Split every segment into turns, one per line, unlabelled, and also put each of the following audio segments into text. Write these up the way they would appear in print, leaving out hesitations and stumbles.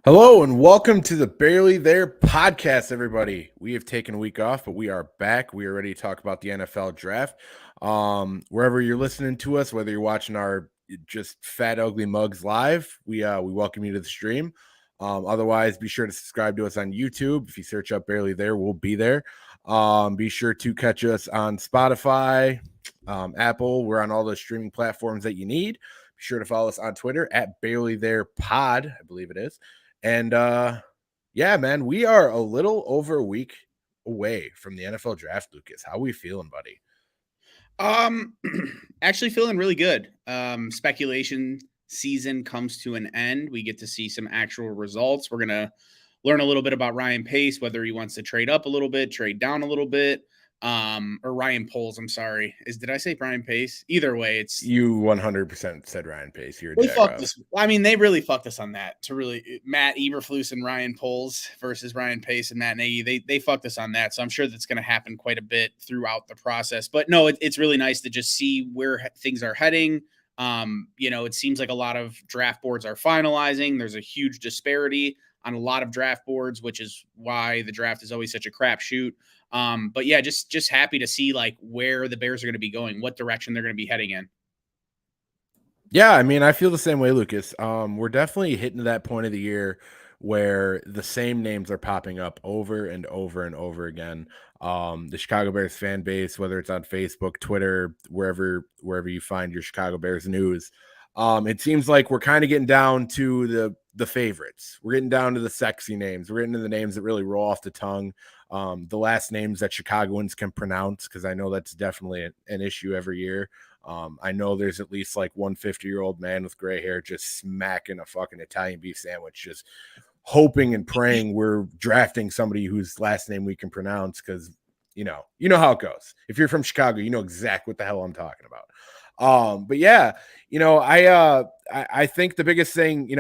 Hello and welcome to the Barely There podcast, everybody. We have taken a week off, but we are back. We are ready to talk about the NFL draft. Wherever you're listening to us, whether you're watching our just fat ugly mugs live, we welcome you to the stream. Otherwise, be sure to subscribe to us on YouTube. If you search up Barely There, we'll be there. Be sure to catch us on Spotify, Apple. We're on all the streaming platforms that you need. Be sure to follow us on Twitter at Barely There Pod, I believe it is. And yeah, man, we are a little over a week away from the NFL draft, Lucas. How we feeling, buddy?
Um, actually feeling really good. Speculation season comes to an end. We get to see some actual results. We're gonna learn a little bit about Ryan Pace, whether he wants to trade up a little bit, trade down a little bit. Or Ryan Poles, I'm sorry. Did I say Ryan Pace? Either way, it's
You 100% said Ryan Pace. You're a
they fucked
jackass.
us. I mean, they really fucked us on that. To really Matt Eberflus and Ryan Poles versus Ryan Pace and Matt Nagy. They fucked us on that. So I'm sure that's going to happen quite a bit throughout the process. But no, it's really nice to just see where things are heading. It seems like a lot of draft boards are finalizing. There's a huge disparity on a lot of draft boards, which is why the draft is always such a crapshoot. But yeah, just happy to see like where the Bears are going to be going, what direction they're going to be heading in.
Yeah, I mean, I feel the same way, Lucas. We're definitely hitting that point of the year where the same names are popping up over and over and over again. The Chicago Bears fan base, whether it's on Facebook, Twitter, wherever you find your Chicago Bears news, it seems like we're kind of getting down to the favorites. We're getting down to the sexy names. We're getting to the names that really roll off the tongue. The last names that Chicagoans can pronounce, because I know that's definitely an issue every year. I know there's at least like one 50-year-old man with gray hair just smacking a fucking Italian beef sandwich, just hoping and praying we're drafting somebody whose last name we can pronounce, because you know how it goes. If you're from Chicago, you know exactly what the hell I'm talking about. But yeah, I think the biggest thing,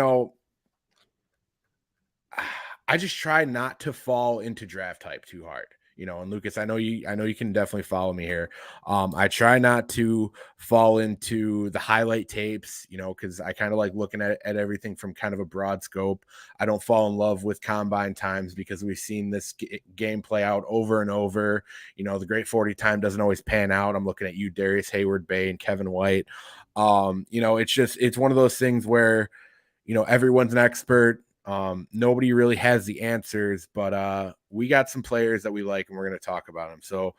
I just try not to fall into draft hype too hard. And Lucas, I know you can definitely follow me here. I try not to fall into the highlight tapes, because I kind of like looking at everything from kind of a broad scope. I don't fall in love with combine times because we've seen this game play out over and over. The great 40 time doesn't always pan out. I'm looking at you, Darius Hayward Bay and Kevin White. It's one of those things where, everyone's an expert. Nobody really has the answers, but we got some players that we like, and we're going to talk about them. So,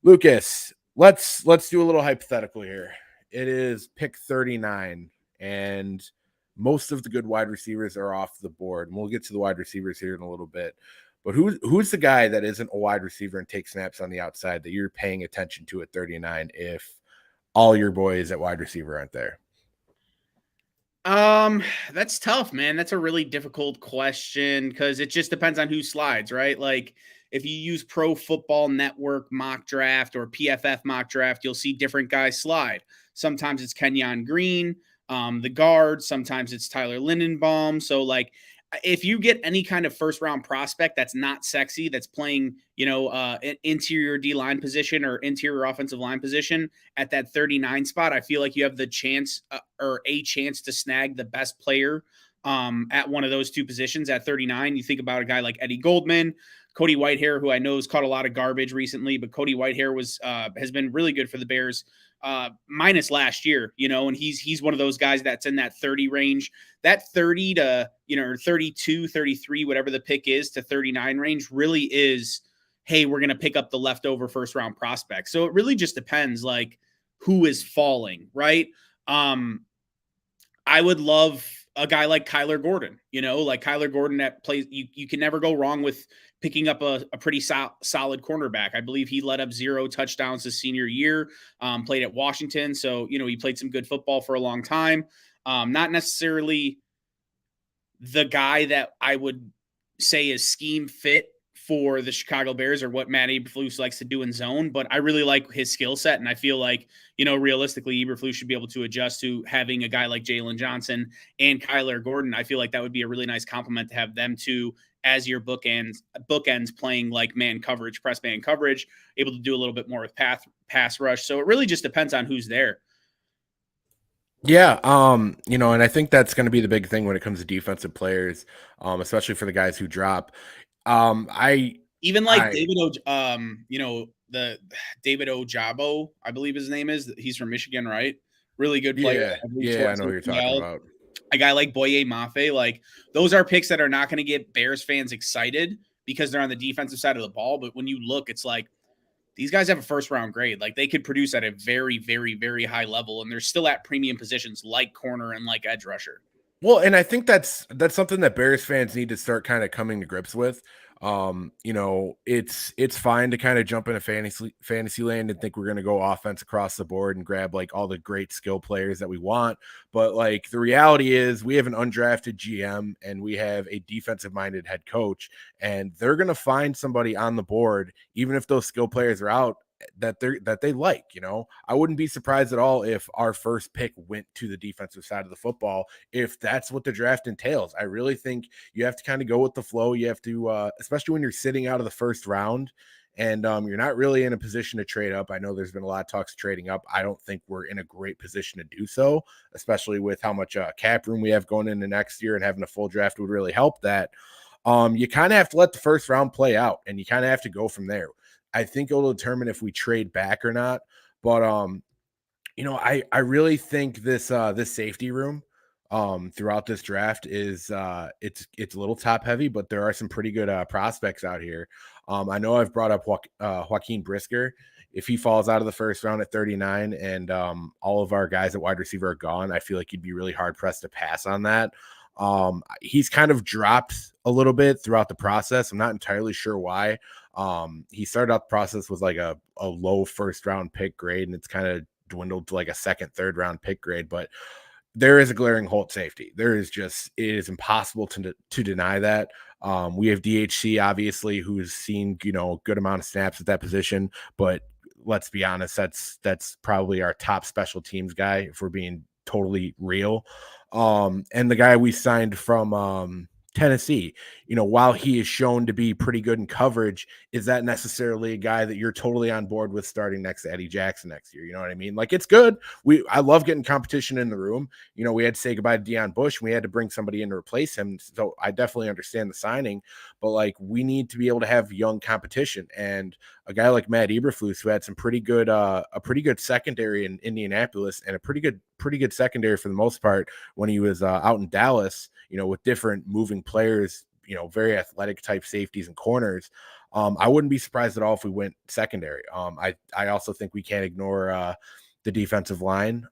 Lucas, let's do a little hypothetical here. It is pick 39, and most of the good wide receivers are off the board, and we'll get to the wide receivers here in a little bit. But who's the guy that isn't a wide receiver and takes snaps on the outside that you're paying attention to at 39 if all your boys at wide receiver aren't there?
That's tough, man. That's a really difficult question because it just depends on who slides, right? Like if you use Pro Football Network mock draft or PFF mock draft, you'll see different guys slide. Sometimes it's Kenyon Green, the guard. Sometimes it's Tyler Lindenbaum. So like if you get any kind of first round prospect that's not sexy, that's playing, interior D line position or interior offensive line position at that 39 spot, I feel like you have the chance or a chance to snag the best player at one of those two positions at 39. You think about a guy like Eddie Goldman, Cody Whitehair, who I know has caught a lot of garbage recently, but Cody Whitehair has been really good for the Bears, minus last year, and he's one of those guys that's in that 30 range, that 30 to, 32, 33, whatever the pick is to 39 range really is, hey, we're going to pick up the leftover first round prospect. So it really just depends like who is falling, right? I would love a guy like Kyler Gordon, like Kyler Gordon that plays, you can never go wrong with picking up a pretty solid cornerback. I believe he led up 0 touchdowns his senior year, played at Washington. So, he played some good football for a long time. Not necessarily the guy that I would say is scheme fit for the Chicago Bears or what Matt Eberflus likes to do in zone, but I really like his skill set. And I feel like, realistically, Eberflus should be able to adjust to having a guy like Jalen Johnson and Kyler Gordon. I feel like that would be a really nice compliment to have them two as your bookends playing like man coverage, press man coverage, able to do a little bit more with pass rush. So it really just depends on who's there.
Yeah, and I think that's going to be the big thing when it comes to defensive players, especially for the guys who drop. I
Even like
I
the David Ojabo, I believe his name is. He's from Michigan, right? Really good player.
Yeah,
I believe
yeah, I
towards
know who you're talking
ACL.
about.
A guy like Boye Mafe, like those are picks that are not going to get Bears fans excited because they're on the defensive side of the ball. But when you look, it's like these guys have a first round grade. Like they could produce at a very, very, very high level, and they're still at premium positions like corner and like edge rusher.
Well, and I think that's something that Bears fans need to start kind of coming to grips with. It's fine to kind of jump into fantasy land and think we're going to go offense across the board and grab like all the great skill players that we want, but like the reality is we have an undrafted GM and we have a defensive minded head coach, and they're going to find somebody on the board even if those skill players are out that they like. I wouldn't be surprised at all if our first pick went to the defensive side of the football, if that's what the draft entails. I really think you have to kind of go with the flow. You have to, especially when you're sitting out of the first round and you're not really in a position to trade up. I know there's been a lot of talks of trading up. I don't think we're in a great position to do so, especially with how much cap room we have going into next year, and having a full draft would really help that. You kind of have to let the first round play out, and you kind of have to go from there. I think it'll determine if we trade back or not. But I really think this safety room throughout this draft is it's a little top heavy, but there are some pretty good prospects out here. I know I've brought up Joaquin Brisker. If he falls out of the first round at 39 and all of our guys at wide receiver are gone, I feel like you'd be really hard pressed to pass on that. He's kind of dropped a little bit throughout the process. I'm not entirely sure why. He started out the process with like a low first round pick grade, and it's kind of dwindled to like a second, third round pick grade. But there is a glaring hole at safety. It is impossible to deny that. We have DHC obviously, who's seen a good amount of snaps at that position, but let's be honest, that's probably our top special teams guy if we're being totally real. And the guy we signed from Tennessee, while he is shown to be pretty good in coverage, is that necessarily a guy that you're totally on board with starting next to Eddie Jackson next year? You know what I mean? Like, it's good. I love getting competition in the room. We had to say goodbye to Deion Bush. We had to bring somebody in to replace him. So I definitely understand the signing, but like we need to be able to have young competition. And a guy like Matt Eberflus, who had some a pretty good secondary in Indianapolis and a pretty good secondary for the most part when he was out in Dallas, with different moving players, very athletic type safeties and corners. I wouldn't be surprised at all if we went secondary. I also think we can't ignore the defensive line.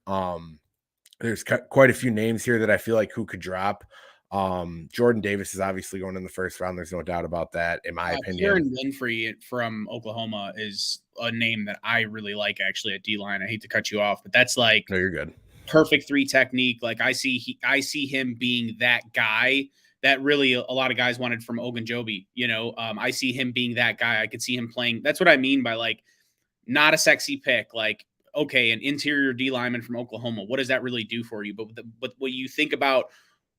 There's quite a few names here that I feel like who could drop. Jordan Davis is obviously going in the first round. There's no doubt about that, in my opinion.
Kieran Winfrey from Oklahoma is a name that I really like actually at D-line. I hate to cut you off, but that's like
No, you're good.
Perfect three technique. Like I see him being that guy that really a lot of guys wanted from Ogunjobi. I see him being that guy. I could see him playing. That's what I mean by like not a sexy pick. Like, okay, an interior D lineman from Oklahoma. What does that really do for you? But when you think about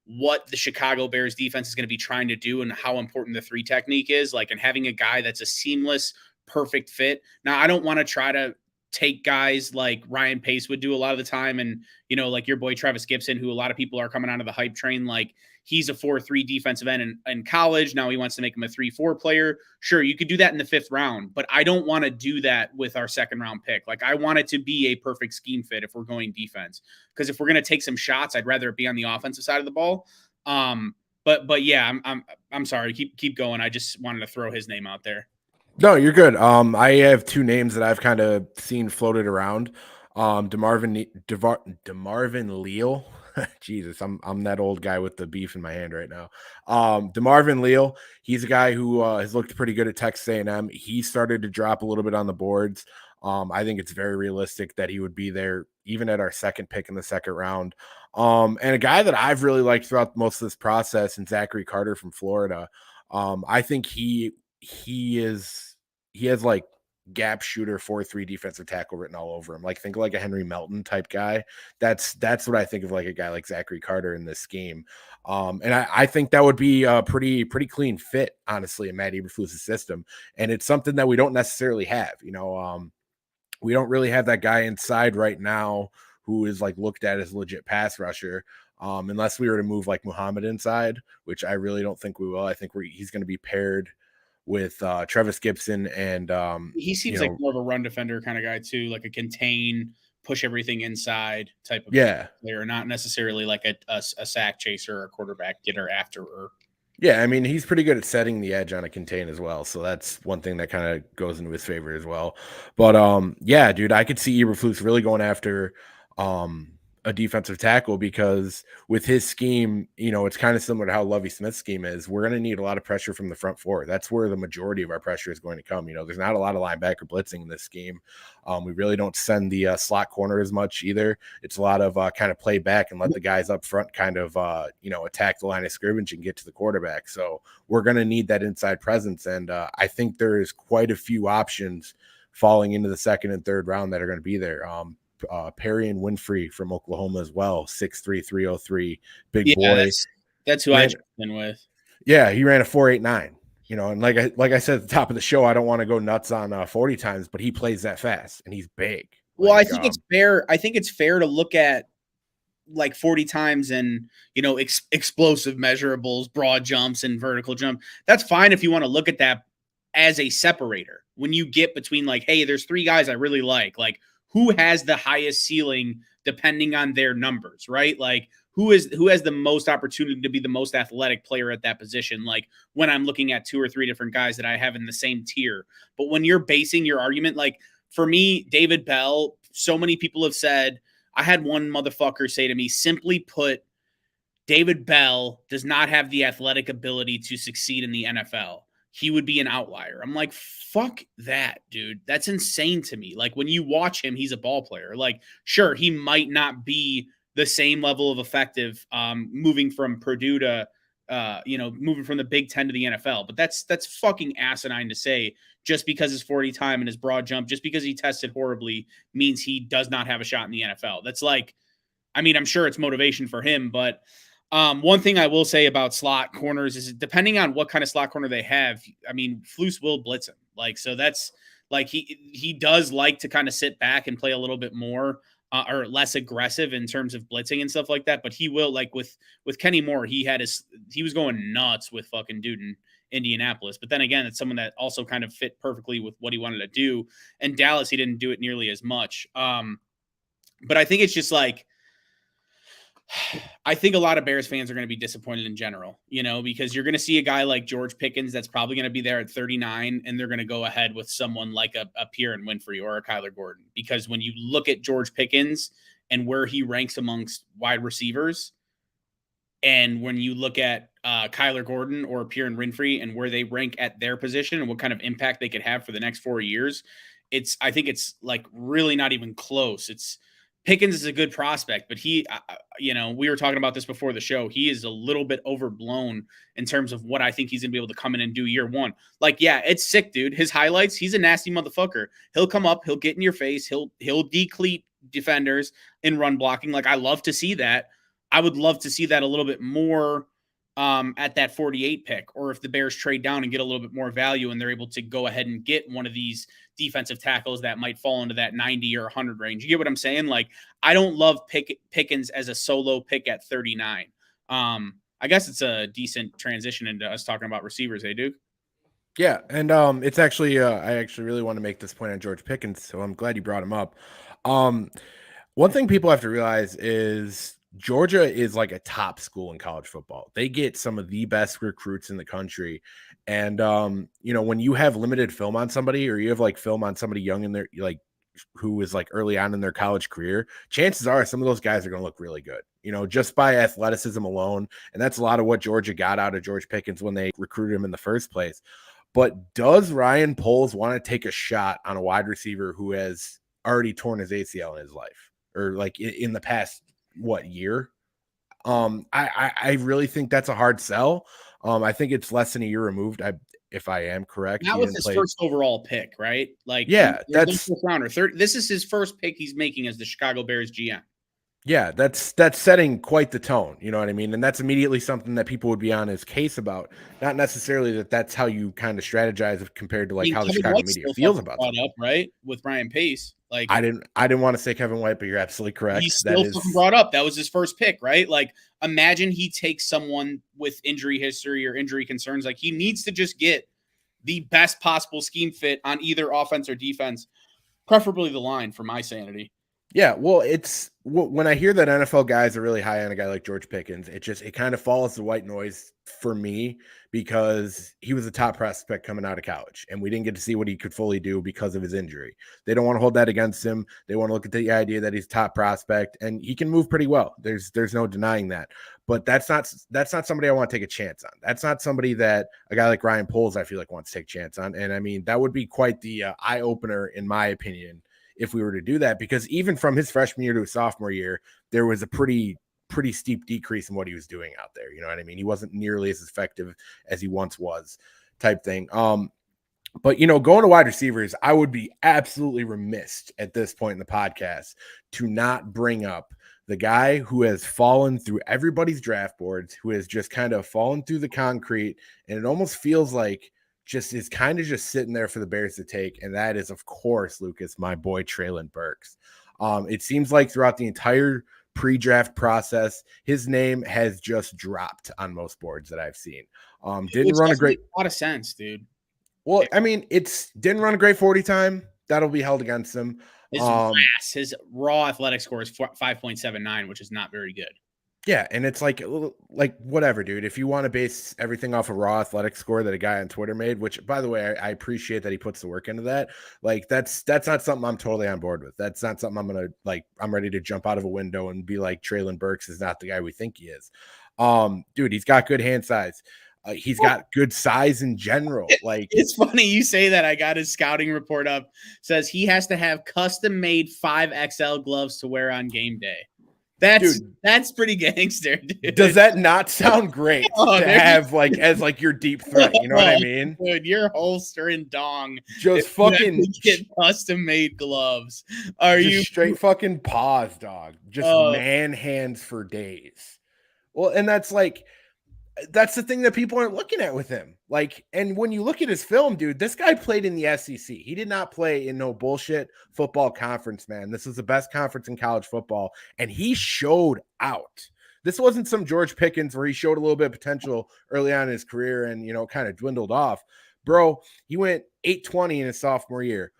what the Chicago Bears defense is going to be trying to do and how important the three technique is, like, and having a guy that's a seamless, perfect fit. Now, I don't want to try to take guys like Ryan Pace would do a lot of the time. And, like your boy Travis Gibson, who a lot of people are coming out of the hype train, like he's a 4-3 defensive end in college. Now he wants to make him a 3-4 player. Sure, you could do that in the 5th round, but I don't want to do that with our 2nd round pick. Like I want it to be a perfect scheme fit if we're going defense. Because if we're going to take some shots, I'd rather it be on the offensive side of the ball. But yeah, I'm sorry. Keep going. I just wanted to throw his name out there.
No, you're good. I have two names that I've kind of seen floated around. DeMarvin Leal. Jesus, I'm that old guy with the beef in my hand right now. DeMarvin Leal. He's a guy who has looked pretty good at Texas A&M. He started to drop a little bit on the boards. I think it's very realistic that he would be there even at our second pick in the second round. And a guy that I've really liked throughout most of this process, and Zachary Carter from Florida. I think he has like gap shooter 4-3 defensive tackle written all over him. Like think like a Henry Melton type guy. That's what I think of like a guy like Zachary Carter in this scheme. And I think that would be a pretty clean fit, honestly, in Matt Eberflus' system. And it's something that we don't necessarily have. We don't really have that guy inside right now who is like looked at as a legit pass rusher. Unless we were to move like Muhammad inside, which I really don't think we will. I think he's going to be paired with Travis Gibson and
he seems like more of a run defender kind of guy too, like a contain, push everything inside type of player, not necessarily like a sack chaser or a quarterback getter after her.
Yeah, I mean, he's pretty good at setting the edge on a contain as well. So that's one thing that kind of goes into his favor as well. But yeah, dude, I could see Eberflus really going after a defensive tackle, because with his scheme, it's kind of similar to how Lovie Smith's scheme is. We're going to need a lot of pressure from the front four. That's where the majority of our pressure is going to come. There's not a lot of linebacker blitzing in this scheme. We really don't send the slot corner as much either. It's a lot of kind of play back and let the guys up front kind of, attack the line of scrimmage and get to the quarterback. So we're going to need that inside presence. And I think there is quite a few options falling into the second and third round that are going to be there. Perry and Winfrey from Oklahoma as well, 6'3", 303, big boy.
That's who I've been with.
Yeah, he ran a 4.89. And like I said at the top of the show, I don't want to go nuts on 40 times, but he plays that fast and he's big.
Well, I think it's fair. I think it's fair to look at like 40 times and explosive measurables, broad jumps and vertical jump. That's fine if you want to look at that as a separator. When you get between like, hey, there's three guys I really like who has the highest ceiling depending on their numbers, right? Like who has the most opportunity to be the most athletic player at that position? Like when I'm looking at two or three different guys that I have in the same tier. But when you're basing your argument, like for me, David Bell, so many people have said, I had one motherfucker say to me, simply put, David Bell does not have the athletic ability to succeed in the NFL. He would be an outlier. I'm like, fuck that, dude. That's insane to me. Like when you watch him, he's a ball player. Like, sure, he might not be the same level of effective moving from Purdue to, moving from the Big Ten to the NFL. But that's fucking asinine to say just because his 40 time and his broad jump, just because he tested horribly means he does not have a shot in the NFL. That's like, I mean, I'm sure it's motivation for him, but one thing I will say about slot corners is depending on what kind of slot corner they have, I mean, Flus will blitz him. Like, so that's like, he does like to kind of sit back and play a little bit more or less aggressive in terms of blitzing and stuff like that. But he will, like with Kenny Moore, he was going nuts with fucking dude in Indianapolis. But then again, it's someone that also kind of fit perfectly with what he wanted to do. And Dallas, he didn't do it nearly as much. But I think it's just like, I think a lot of Bears fans are going to be disappointed in general, because you're going to see a guy like George Pickens that's probably going to be there at 39, and they're going to go ahead with someone like a Pierre and Winfrey or a Kyler Gordon. Because when you look at George Pickens and where he ranks amongst wide receivers, and when you look at Kyler Gordon or Pierre and Winfrey and where they rank at their position and what kind of impact they could have for the next 4 years, I think it's like really not even close. Pickens is a good prospect, but he, we were talking about this before the show. He is a little bit overblown in terms of what I think he's going to be able to come in and do year one. Like, yeah, it's sick, dude. His highlights, he's a nasty motherfucker. He'll come up, he'll get in your face, he'll decleat defenders in run blocking. Like, I love to see that. I would love to see that a little bit more at that 48 pick, or if the Bears trade down and get a little bit more value and they're able to go ahead and get one of these defensive tackles that might fall into that 90 or 100 range. You get what I'm saying? Like, I don't love Pickens as a solo pick at 39. I guess it's a decent transition into us talking about receivers, hey, Duke?
Yeah, and it's actually I actually really want to make this point on George Pickens, so I'm glad you brought him up. One thing people have to realize is Georgia is like a top school in college football. They get some of the best recruits in the country. And, when you have limited film on somebody, or you have like film on somebody young in their, like, who is like early on in their college career, chances are some of those guys are going to look really good, just by athleticism alone. And that's a lot of what Georgia got out of George Pickens when they recruited him in the first place. But does Ryan Poles want to take a shot on a wide receiver who has already torn his ACL in his life, or like in the past year? I really think that's a hard sell. I think it's less than a year removed. If I am correct,
that was his first overall pick, right? Like,
yeah,
that's first rounder. This is his first pick he's making as the Chicago Bears GM.
Yeah, that's setting quite the tone, you know what I mean? And that's immediately something that people would be on his case about. Not necessarily that that's how you kind of strategize compared to
I
like
mean,
how the
Kevin
Chicago
White's
media
still
feels
fucking
about
brought
something.
up, right? With Ryan Pace. Like,
I didn't want to say Kevin White, but you're absolutely correct.
he's
That
still fucking
is
brought up. That was his first pick, right? Like, imagine he takes someone with injury history or injury concerns. Like, he needs to just get the best possible scheme fit on either offense or defense, preferably the line for my sanity.
Yeah, well, it's when I hear that NFL guys are really high on a guy like George Pickens, it kind of follows the white noise for me because he was a top prospect coming out of college, and we didn't get to see what he could fully do because of his injury. They don't want to hold that against him. They want to look at the idea that he's top prospect and he can move pretty well. There's no denying that. But that's not somebody I want to take a chance on. That's not somebody that a guy like Ryan Poles I feel like wants to take a chance on. And I mean that would be quite the eye opener in my opinion if we were to do that, because even from his freshman year to his sophomore year, there was a pretty steep decrease in what he was doing out there. You know what I mean? He wasn't nearly as effective as he once was, type thing. But going to wide receivers, I would be absolutely remiss at this point in the podcast to not bring up the guy who has fallen through everybody's draft boards, who has just kind of fallen through the concrete, and it almost feels like just is kind of just sitting there for the Bears to take, and that is, of course, Lucas, my boy Treylon Burks. It seems like throughout the entire pre-draft process, his name has just dropped on most boards that I've seen. Didn't
Which
run a
doesn't
great.
make a lot of sense, dude.
Well, I mean, didn't run a great 40 time. That'll be held against him.
His raw athletic score is 5.79, which is not very good.
Yeah, and it's like whatever, dude. If you want to base everything off a raw athletic score that a guy on Twitter made, which by the way, I appreciate that he puts the work into that. Like that's not something I'm totally on board with. That's not something I'm ready to jump out of a window and be like Treylon Burks is not the guy we think he is. Dude, he's got good hand size. He's got good size in general. Like
it's funny you say that. I got his scouting report up. Says he has to have custom made 5XL gloves to wear on game day. That's pretty gangster, dude.
Does that not sound great to have as your deep threat? You know what I mean?
Dude, your holster and dong
just fucking
get custom made gloves. Are you
straight fucking paws, dog? Just man hands for days. Well, and that's the thing that people aren't looking at with him. Like, and when you look at his film, dude, this guy played in the SEC. He did not play in no bullshit football conference, man. This is the best conference in college football, and he showed out. This wasn't some George Pickens where he showed a little bit of potential early on in his career and, kind of dwindled off. Bro, he went 820 in his sophomore year,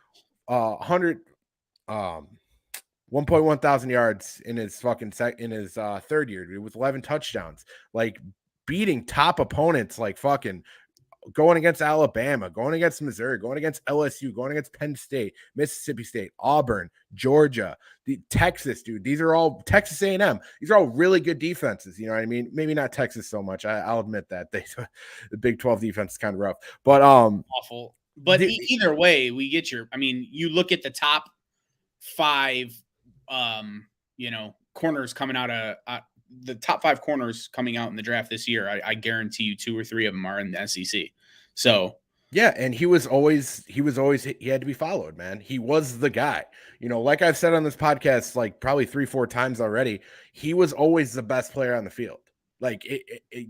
1.1 thousand yards in his third year, dude, with 11 touchdowns. Like, beating top opponents, like fucking going against Alabama, going against Missouri, going against LSU, going against Penn State, Mississippi State, Auburn, Georgia, Texas, dude. These are all Texas A&M. These are all really good defenses. You know what I mean? Maybe not Texas so much. I'll admit that the Big 12 defense is kind of rough, but
awful. But either way, you look at the top 5, corners coming out of the top 5 corners coming out in the draft this year. I guarantee you 2 or 3 of them are in the SEC. So
yeah, and he had to be followed, man. He was the guy. Like I've said on this podcast, like probably 3-4 times already, he was always the best player on the field. Like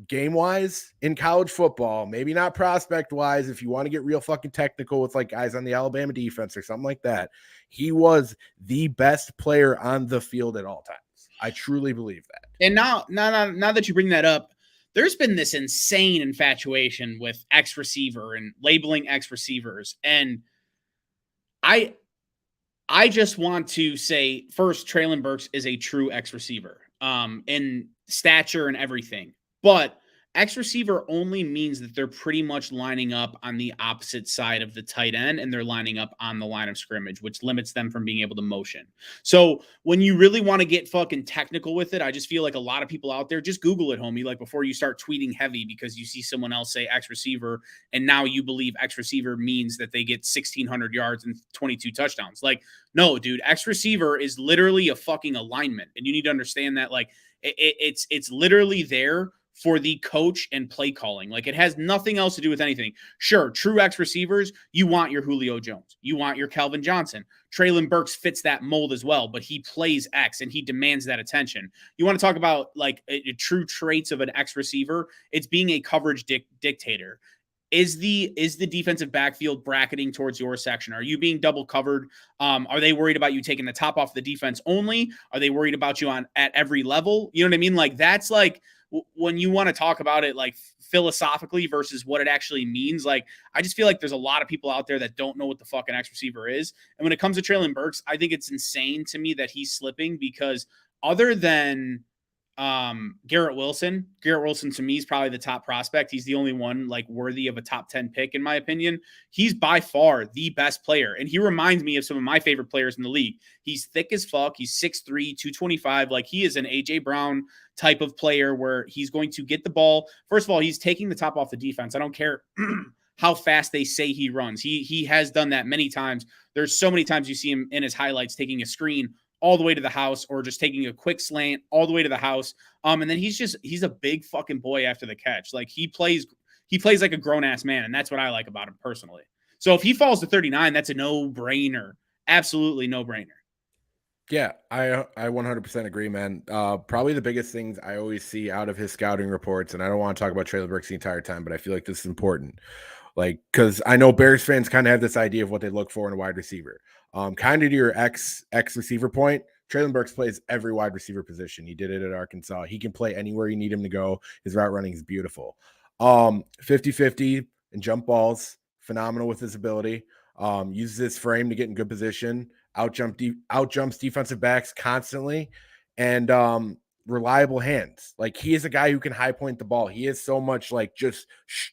game wise in college football, maybe not prospect wise. If you want to get real fucking technical with like guys on the Alabama defense or something like that, he was the best player on the field at all times. I truly believe that.
And now that you bring that up, there's been this insane infatuation with X receiver and labeling X receivers. And I just want to say first, Treylon Burks is a true X receiver in stature and everything. But X receiver only means that they're pretty much lining up on the opposite side of the tight end and they're lining up on the line of scrimmage, which limits them from being able to motion. So when you really want to get fucking technical with it, I just feel like a lot of people out there, just Google it, homie, like before you start tweeting heavy because you see someone else say X receiver and now you believe X receiver means that they get 1,600 yards and 22 touchdowns. Like, no, dude, X receiver is literally a fucking alignment. And you need to understand that, like, it's literally there for the coach and play calling. Like, it has nothing else to do with anything. Sure, true X receivers, you want your Julio Jones, you want your Calvin Johnson. Traylon Burks fits that mold as well, but he plays X and he demands that attention. You want to talk about like true traits of an X receiver? It's being a coverage dictator. Is the defensive backfield bracketing towards your section? Are you being double covered? Are they worried about you taking the top off the defense only? Are they worried about you at every level? You know what I mean? Like, that's like when you want to talk about it like philosophically versus what it actually means. Like, I just feel like there's a lot of people out there that don't know what the fucking X receiver is. And when it comes to Traylon Burks, I think it's insane to me that he's slipping, because other than Garrett Wilson to me is probably the top prospect. He's the only one like worthy of a top 10 pick, in my opinion. He's by far the best player. And he reminds me of some of my favorite players in the league. He's thick as fuck. He's 6'3", 225. Like, he is an AJ Brown type of player where he's going to get the ball. First of all, he's taking the top off the defense. I don't care how fast they say he runs. He has done that many times. There's so many times you see him in his highlights taking a screen all the way to the house, or just taking a quick slant all the way to the house. And then he's a big fucking boy after the catch. Like, he plays like a grown ass man. And that's what I like about him personally. So if he falls to 39, that's a no brainer. Absolutely no brainer.
Yeah, I 100% agree, man. Probably the biggest things I always see out of his scouting reports, and I don't want to talk about Traylon Burks the entire time, but I feel like this is important. Like, because I know Bears fans kind of have this idea of what they look for in a wide receiver. Kind of to your X receiver point, Traylon Burks plays every wide receiver position. He did it at Arkansas. He can play anywhere you need him to go. His route running is beautiful. 50-50 and jump balls, phenomenal with his ability. Uses his frame to get in good position. Outjumps defensive backs constantly, and reliable hands. Like, he is a guy who can high point the ball. He has so much like just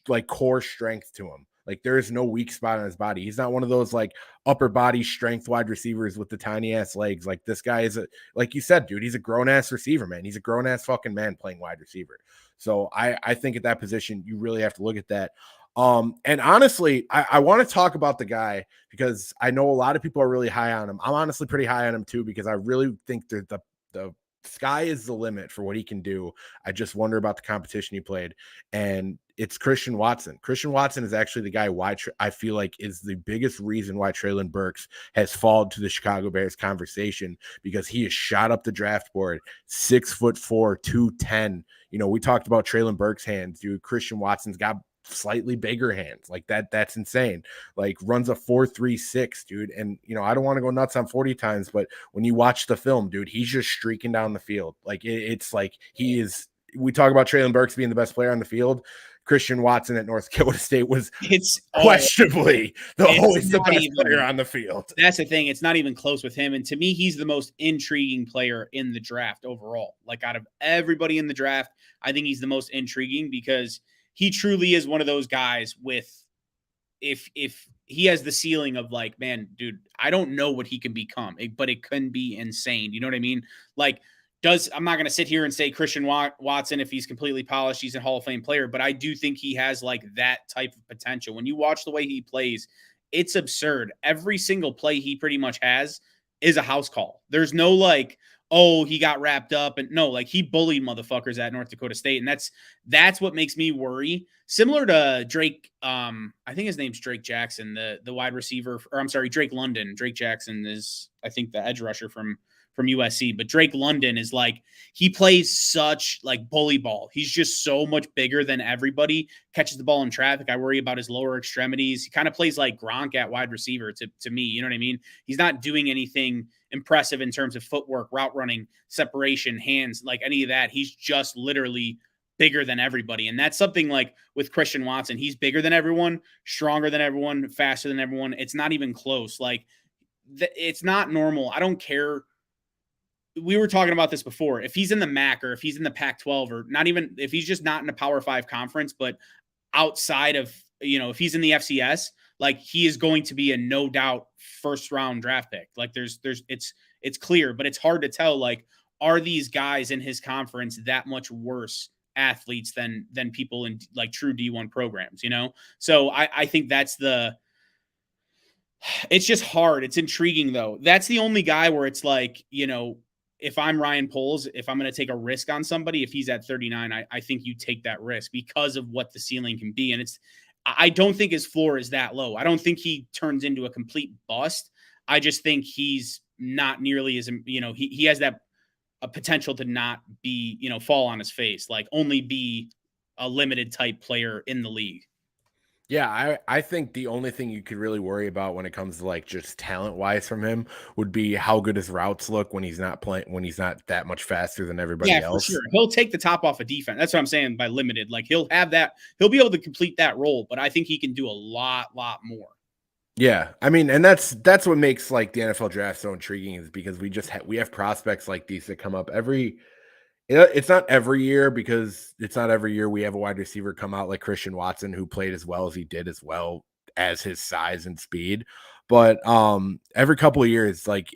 like core strength to him. Like, there is no weak spot on his body. He's not one of those like upper body strength wide receivers with the tiny ass legs. Like, this guy is like you said, dude, he's a grown ass receiver, man. He's a grown ass fucking man playing wide receiver. So I think at that position, you really have to look at that. And honestly, I want to talk about the guy because I know a lot of people are really high on him. I'm honestly pretty high on him too, because I really think that the sky is the limit for what he can do. I just wonder about the competition he played, and it's Christian Watson. Christian Watson is actually the guy why I feel like is the biggest reason why Traylon Burks has fallen to the Chicago Bears conversation, because he is shot up the draft board, 6'4", 210. You know, we talked about Traylon Burks' hands, dude. Christian Watson's got slightly bigger hands. Like, that's insane. Like, runs a 4.36, dude. And you know, I don't want to go nuts on 40 times, but when you watch the film, dude, he's just streaking down the field. Like, it's like he is. We talk about Traylon Burks being the best player on the field. Christian Watson at North Dakota State was questionably always the best player on the field.
That's the thing. It's not even close with him. And to me, he's the most intriguing player in the draft overall. Like, out of everybody in the draft, I think he's the most intriguing, because he truly is one of those guys with, if he has the ceiling of like, man, dude, I don't know what he can become, but it can be insane. You know what I mean? Like, I'm not going to sit here and say Christian Watson, if he's completely polished, he's a Hall of Fame player, but I do think he has like that type of potential. When you watch the way he plays, it's absurd. Every single play he pretty much has is a house call. There's no like, oh, he got wrapped up, and no, like, he bullied motherfuckers at North Dakota State. And that's what makes me worry. Similar to Drake, I think his name's Drake Jackson, the wide receiver, or I'm sorry, Drake London. Drake Jackson is, I think, the edge rusher from USC, but Drake London is like, he plays such like bully ball. He's just so much bigger than everybody, catches the ball in traffic. I worry about his lower extremities. He kind of plays like Gronk at wide receiver to me. You know what I mean? He's not doing anything impressive in terms of footwork, route running, separation, hands, like any of that. He's just literally bigger than everybody. And that's something like with Christian Watson. He's bigger than everyone, stronger than everyone, faster than everyone. It's not even close. Like, it's not normal. I don't care. We were talking about this before. If he's in the MAC, or if he's in the Pac-12, or not even if he's just not in a Power 5 conference, but outside of, you know, if he's in the FCS, like, he is going to be a no doubt first round draft pick. Like, it's clear, but it's hard to tell. Like, are these guys in his conference that much worse athletes than people in like true D1 programs, you know? So I think it's just hard. It's intriguing though. That's the only guy where it's like, you know, if I'm Ryan Poles, if I'm going to take a risk on somebody, if he's at 39, I think you take that risk because of what the ceiling can be. And I don't think his floor is that low. I don't think he turns into a complete bust. I just think he's not nearly as, he has that a potential to not be, fall on his face, like only be a limited type player in the league.
Yeah, I think the only thing you could really worry about when it comes to like just talent wise from him would be how good his routes look when he's not that much faster than everybody
Yeah,
else.
for sure. He'll take the top off of defense. That's what I'm saying by limited. Like he'll be able to complete that role, but I think he can do a lot more.
Yeah, I mean, and that's what makes like the NFL draft so intriguing is because we have prospects like these that come up it's not every year because it's not every year we have a wide receiver come out like Christian Watson who played as well as he did as well as his size and speed. But every couple of years, like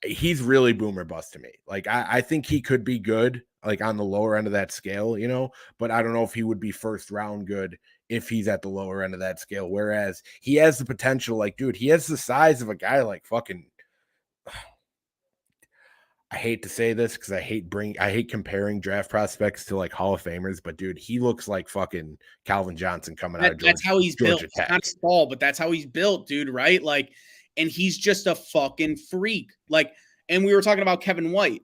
he's really boomer bust to me. Like I think he could be good, like on the lower end of that scale, but I don't know if he would be first round good if he's at the lower end of that scale. Whereas he has the potential, like, dude, he has the size of a guy like fucking I hate to say this because I hate comparing draft prospects to like Hall of Famers, but dude, he looks like fucking Calvin Johnson coming out of
That's how he's built.
Georgia Tech.
Not small, but that's how he's built, dude. Right? Like, and he's just a fucking freak. Like, and we were talking about Kevin White.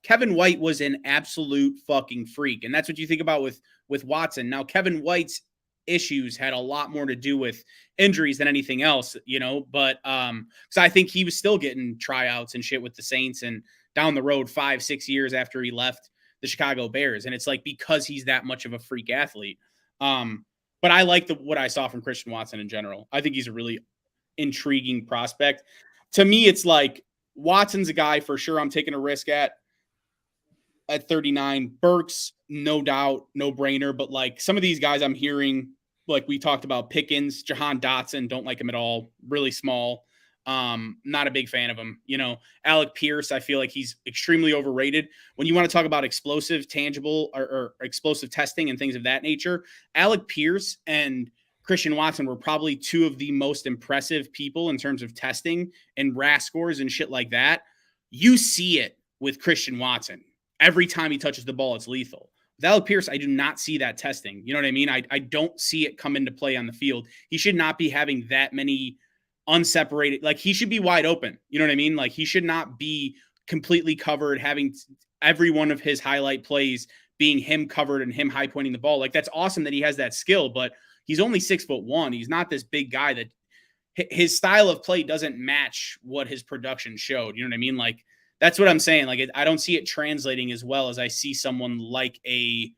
Kevin White was an absolute fucking freak, and that's what you think about with Watson. Now, Kevin White's issues had a lot more to do with injuries than anything else, but because I think he was still getting tryouts and shit with the Saints and down the road 5-6 years after he left the Chicago Bears. And it's like, because he's that much of a freak athlete. But I like what I saw from Christian Watson in general. I think he's a really intriguing prospect. To me, it's like Watson's a guy for sure I'm taking a risk at 39. Burks, no doubt, no brainer. But like some of these guys I'm hearing, like we talked about Pickens, Jahan Dotson, don't like him at all. Really small. Not a big fan of him. Alec Pierce, I feel like he's extremely overrated. When you want to talk about explosive, tangible, or explosive testing and things of that nature, Alec Pierce and Christian Watson were probably two of the most impressive people in terms of testing and RAS scores and shit like that. You see it with Christian Watson. Every time he touches the ball, it's lethal. With Alec Pierce, I do not see that testing. You know what I mean? I don't see it come into play on the field. He should not be having that many unseparated. Like, he should be wide open. You know what I mean? Like, he should not be completely covered, having every one of his highlight plays being him covered and him high pointing the ball. Like, that's awesome that he has that skill, but he's only 6'1". He's not this big guy that his style of play doesn't match what his production showed. You know what I mean? Like, that's what I'm saying. Like, I don't see it translating as well as I see someone like a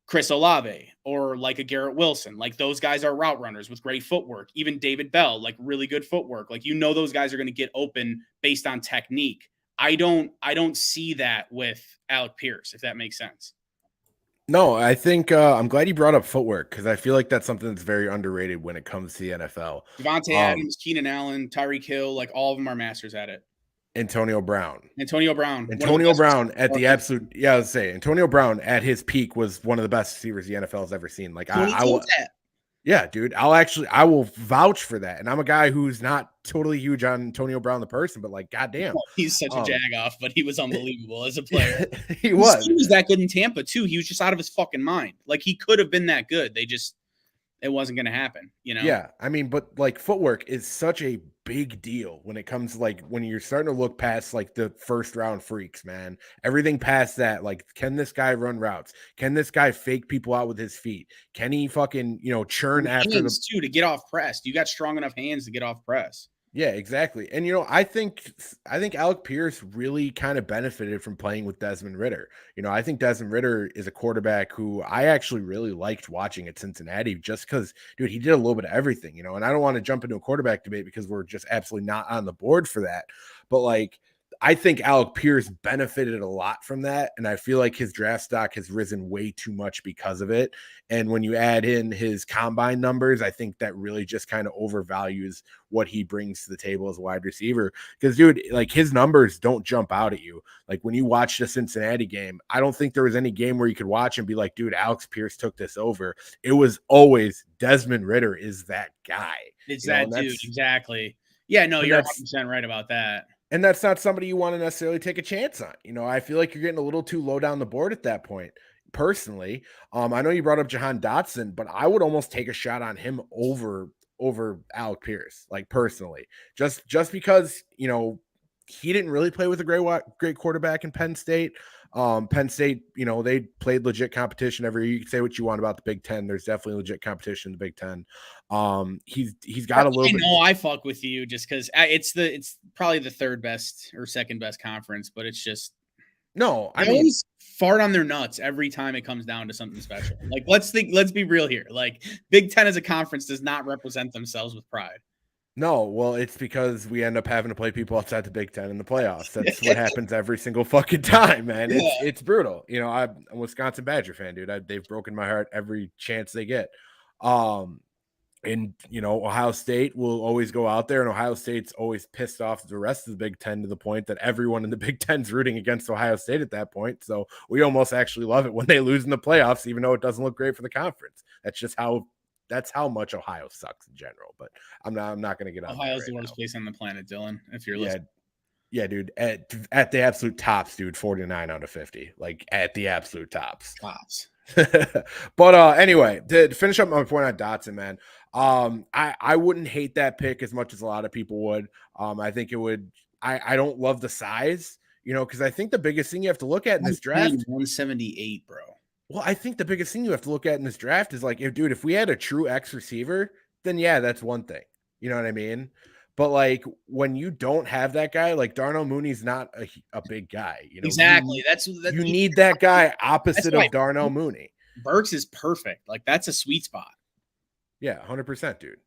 Chris Olave or like a Garrett Wilson. Like, those guys are route runners with great footwork. Even David Bell, like really good footwork. Like, those guys are going to get open based on technique. I don't see that with Alec Pierce, if that makes sense.
No, I think I'm glad you brought up footwork because I feel like that's something that's very underrated when it comes to the NFL.
Devontae Adams, Keenan Allen, Tyreek Hill, like all of them are masters at it.
Antonio Brown at the absolute, I would say Antonio Brown at his peak was one of the best receivers the NFL has ever seen. Like yeah, dude, I will vouch for that. And I'm a guy who's not totally huge on Antonio Brown the person, but like, goddamn,
he's such a jag-off, but he was unbelievable as a player.
He was
that good in Tampa too. He was just out of his fucking mind. Like, he could have been that good. It wasn't going to happen,
Yeah, I mean, but like footwork is such a big deal when it comes to like when you're starting to look past like the first round freaks, man. Everything past that, like, can this guy run routes? Can this guy fake people out with his feet? Can he fucking churn after the
too to get off press? You got strong enough hands to get off press.
Yeah, exactly. And I think Alec Pierce really kind of benefited from playing with Desmond Ridder. I think Desmond Ridder is a quarterback who I actually really liked watching at Cincinnati just because, dude, he did a little bit of everything, and I don't want to jump into a quarterback debate because we're just absolutely not on the board for that. But like, I think Alec Pierce benefited a lot from that, and I feel like his draft stock has risen way too much because of it. And when you add in his combine numbers, I think that really just kind of overvalues what he brings to the table as a wide receiver. Because, dude, like, his numbers don't jump out at you. Like, when you watch the Cincinnati game, I don't think there was any game where you could watch and be like, dude, Alex Pierce took this over. It was always Desmond Ridder is that guy.
It's that dude, exactly. Yeah, no, you're 100% right about that.
And that's not somebody you want to necessarily take a chance on. You know, I feel like you're getting a little too low down the board at that point. Personally, I know you brought up Jahan Dotson, but I would almost take a shot on him over Alec Pierce, like personally, just because he didn't really play with a great quarterback in Penn State. Penn State, they played legit competition every year. You can say what you want about the Big Ten. There's definitely legit competition in the Big Ten. He's got a little bit.
No, I fuck with you just because it's probably the third best or second best conference, but it's just
no.
I always fart on their nuts every time it comes down to something special. Like let's be real here. Like Big Ten as a conference does not represent themselves with pride.
No, well, it's because we end up having to play people outside the Big Ten in the playoffs. That's what happens every single fucking time, man. It's brutal. I'm a Wisconsin Badger fan, dude. They've broken my heart every chance they get. And Ohio State will always go out there, and Ohio State's always pissed off the rest of the Big Ten to the point that everyone in the Big Ten's rooting against Ohio State at that point. So we almost actually love it when they lose in the playoffs, even though it doesn't look great for the conference. That's how much Ohio sucks in general. But I'm not going to get on.
Ohio's the worst place on the planet, Dylan. If you're listening.
Yeah, dude. At the absolute tops, dude. 49 out of 50, like at the absolute tops. But anyway, to finish up my point on Dotson, man, I wouldn't hate that pick as much as a lot of people would. I think it would. I don't love the size, because I think the biggest thing you have to look at in this draft,
178, bro.
Well, I think the biggest thing you have to look at in this draft is like, if we had a true X receiver, then yeah, that's one thing. You know what I mean? But like when you don't have that guy, like Darnell Mooney's not a big guy.
Exactly.
You need that guy opposite of Darnell Mooney.
Burks is perfect. Like that's a sweet spot.
Yeah, 100%, dude.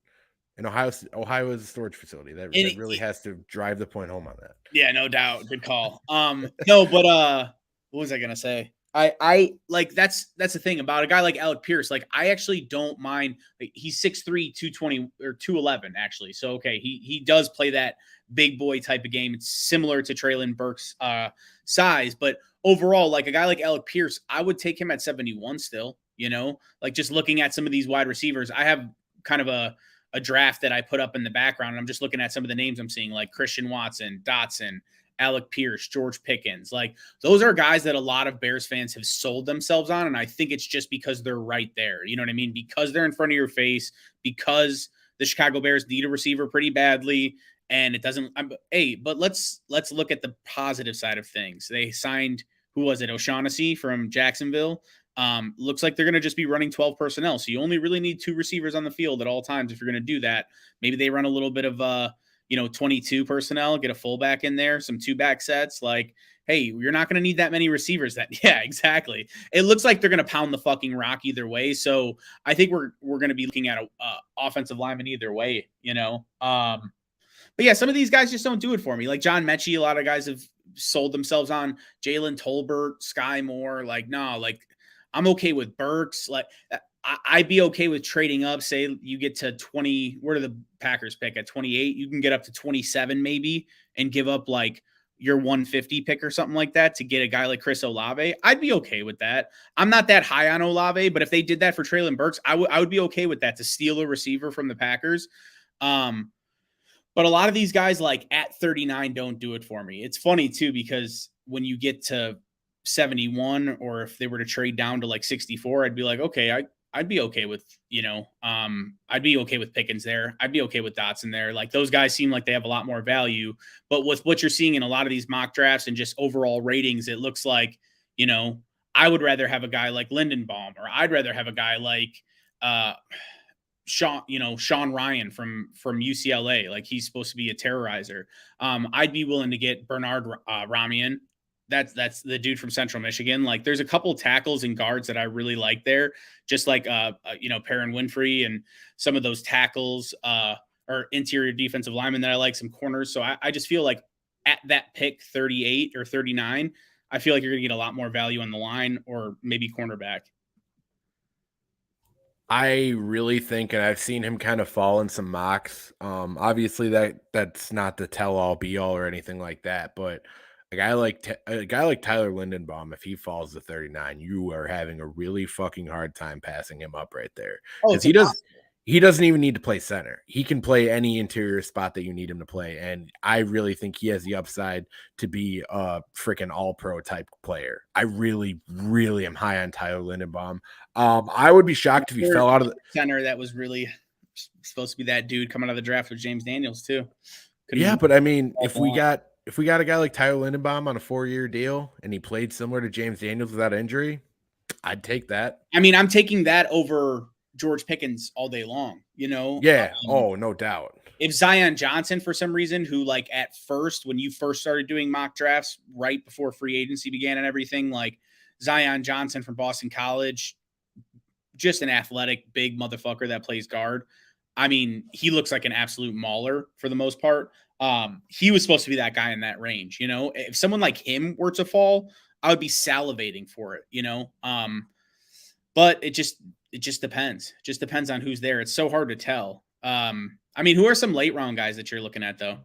And Ohio is a storage facility. That really has to drive the point home on that.
Yeah, no doubt. Good call. No, but what was I gonna say? I like that's the thing about a guy like Alec Pierce. Like I actually don't mind. Like, he's 6'3", 220 or 211 actually. So okay, he does play that big boy type of game. It's similar to Treylon Burks' size, but overall, like a guy like Alec Pierce, I would take him at 71 still. Like just looking at some of these wide receivers, I have kind of a draft that I put up in the background, and I'm just looking at some of the names I'm seeing, like Christian Watson, Dotson, Alec Pierce, George Pickens. Like those are guys that a lot of Bears fans have sold themselves on. And I think it's just because they're right there. You know what I mean? Because they're in front of your face, because the Chicago Bears need a receiver pretty badly. And it doesn't, but let's look at the positive side of things. They signed, who was it? O'Shaughnessy from Jacksonville. Looks like they're going to just be running 12 personnel. So you only really need 2 receivers on the field at all times. If you're going to do that, maybe they run a little bit of, 22 personnel, get a fullback in there, some 2-back sets. Like, hey, you're not going to need that many receivers. Yeah, exactly. It looks like they're going to pound the fucking rock either way. So I think we're going to be looking at a offensive lineman either way, But yeah, some of these guys just don't do it for me. Like John Mechie, a lot of guys have sold themselves on Jalen Tolbert, Sky Moore. Like, no, like I'm okay with Burks. Like I'd be okay with trading up. Say you get to 20. Where do the Packers pick at 28? You can get up to 27 maybe and give up like your 150 pick or something like that to get a guy like Chris Olave. I'd be okay with that. I'm not that high on Olave, but if they did that for Treylon Burks, I would be okay with that, to steal a receiver from the Packers. But a lot of these guys like at 39 don't do it for me. It's funny too, because when you get to 71, or if they were to trade down to like 64, I'd be like, okay, I'd be okay with, I'd be okay with Pickens there. I'd be okay with Dotson there. Like those guys seem like they have a lot more value, but with what you're seeing in a lot of these mock drafts and just overall ratings, it looks like, I would rather have a guy like Lindenbaum, or I'd rather have a guy like, Sean Ryan from UCLA. Like he's supposed to be a terrorizer. I'd be willing to get Bernard Ramian. That's the dude from Central Michigan. Like there's a couple tackles and guards that I really like there, just like Perrin Winfrey and some of those tackles or interior defensive linemen that I like, some corners. So I just feel like at that pick 38 or 39, I feel like you're gonna get a lot more value on the line or maybe cornerback.
I really think, and I've seen him kind of fall in some mocks. Obviously that's not the tell-all be-all or anything like that, but a guy like Tyler Lindenbaum, if he falls to 39, you are having a really fucking hard time passing him up right there, because He doesn't even need to play center. He can play any interior spot that you need him to play. And I really think he has the upside to be a freaking all-pro type player. I really, really am high on Tyler Linderbaum. I would be shocked if he fell out of the
center that was really supposed to be that dude coming out of the draft with James Daniels too.
Yeah, but I mean, if we got a guy like Tyler Linderbaum on a 4-year deal and he played similar to James Daniels without injury, I'd take that.
I mean, I'm taking that over George Pickens all day long, you know?
Yeah. Oh, no doubt.
If Zion Johnson, for some reason, who like at first, when you first started doing mock drafts right before free agency began and everything, like Zion Johnson from Boston College, just an athletic, big motherfucker that plays guard. I mean, he looks like an absolute mauler for the most part. He was supposed to be that guy in that range, you know? If someone like him were to fall, I would be salivating for it, you know? But it just depends. It just depends on who's there. It's so hard to tell. I mean, who are some late round guys that you're looking at though?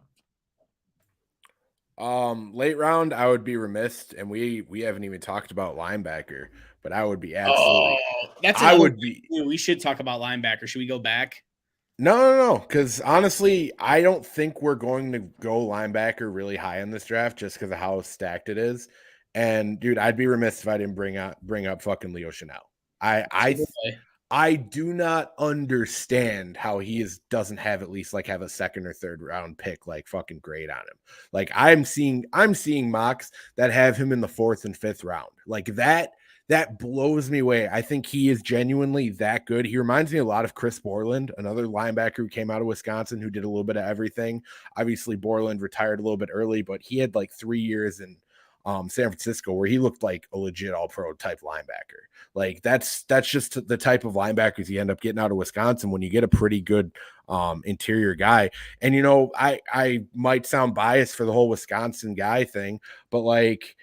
Late round, I would be remiss, and we haven't even talked about linebacker, but I would be absolutely.
That's
I would be.
We should talk about linebacker. Should we go back?
No, because honestly, I don't think we're going to go linebacker really high in this draft just because of how stacked it is. And dude, I'd be remiss if I didn't bring up fucking Leo Chanel. I do not understand how doesn't have at least like have a second or third round pick like fucking grade on him. Like I'm seeing mocks that have him in the 4th and 5th round. Like that blows me away. I think he is genuinely that good. He reminds me a lot of Chris Borland, another linebacker who came out of Wisconsin who did a little bit of everything. Obviously, Borland retired a little bit early, but he had like 3 years in San Francisco where he looked like a legit all-pro type linebacker. Like that's just the type of linebackers you end up getting out of Wisconsin when you get a pretty good interior guy. And you know, I might sound biased for the whole Wisconsin guy thing, but like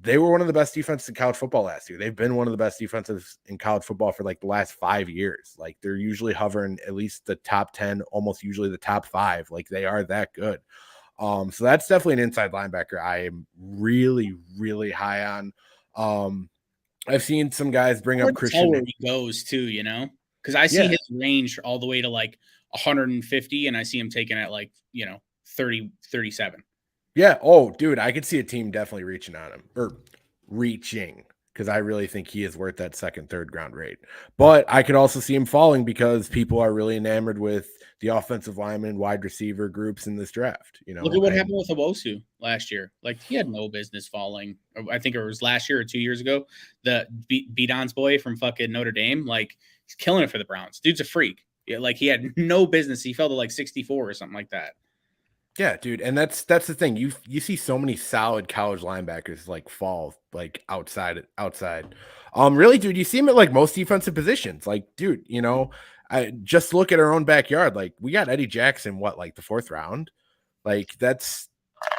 they were one of the best defenses in college football last year. They've been one of the best defenses in college football for like the last 5 years. Like they're usually hovering at least the top 10, almost usually the top 5. Like they are that good. So that's definitely an inside linebacker I am really, really high on. I've seen some guys bring up Christian.
Where he goes too, you know, because I see his range all the way to like 150, and I see him taking at like 30, 37.
Yeah. Oh, dude, I could see a team definitely reaching on him or reaching because I really think he is worth that 2nd, 3rd round rate. But I could also see him falling because people are really enamored with the offensive lineman, wide receiver groups in this draft. You know,
look at what happened with Owosu last year. Like he had no business falling. I think it was last year or 2 years ago. The Beadon's boy from fucking Notre Dame, like he's killing it for the Browns. Dude's a freak. Yeah, like he had no business. He fell to like 64 or something like that.
Yeah, dude, and that's the thing. You see so many solid college linebackers like fall like outside. Really, dude, you see them at like most defensive positions. Like, dude, you know, I just look at our own backyard. Like, we got Eddie Jackson, like the 4th round. Like, that's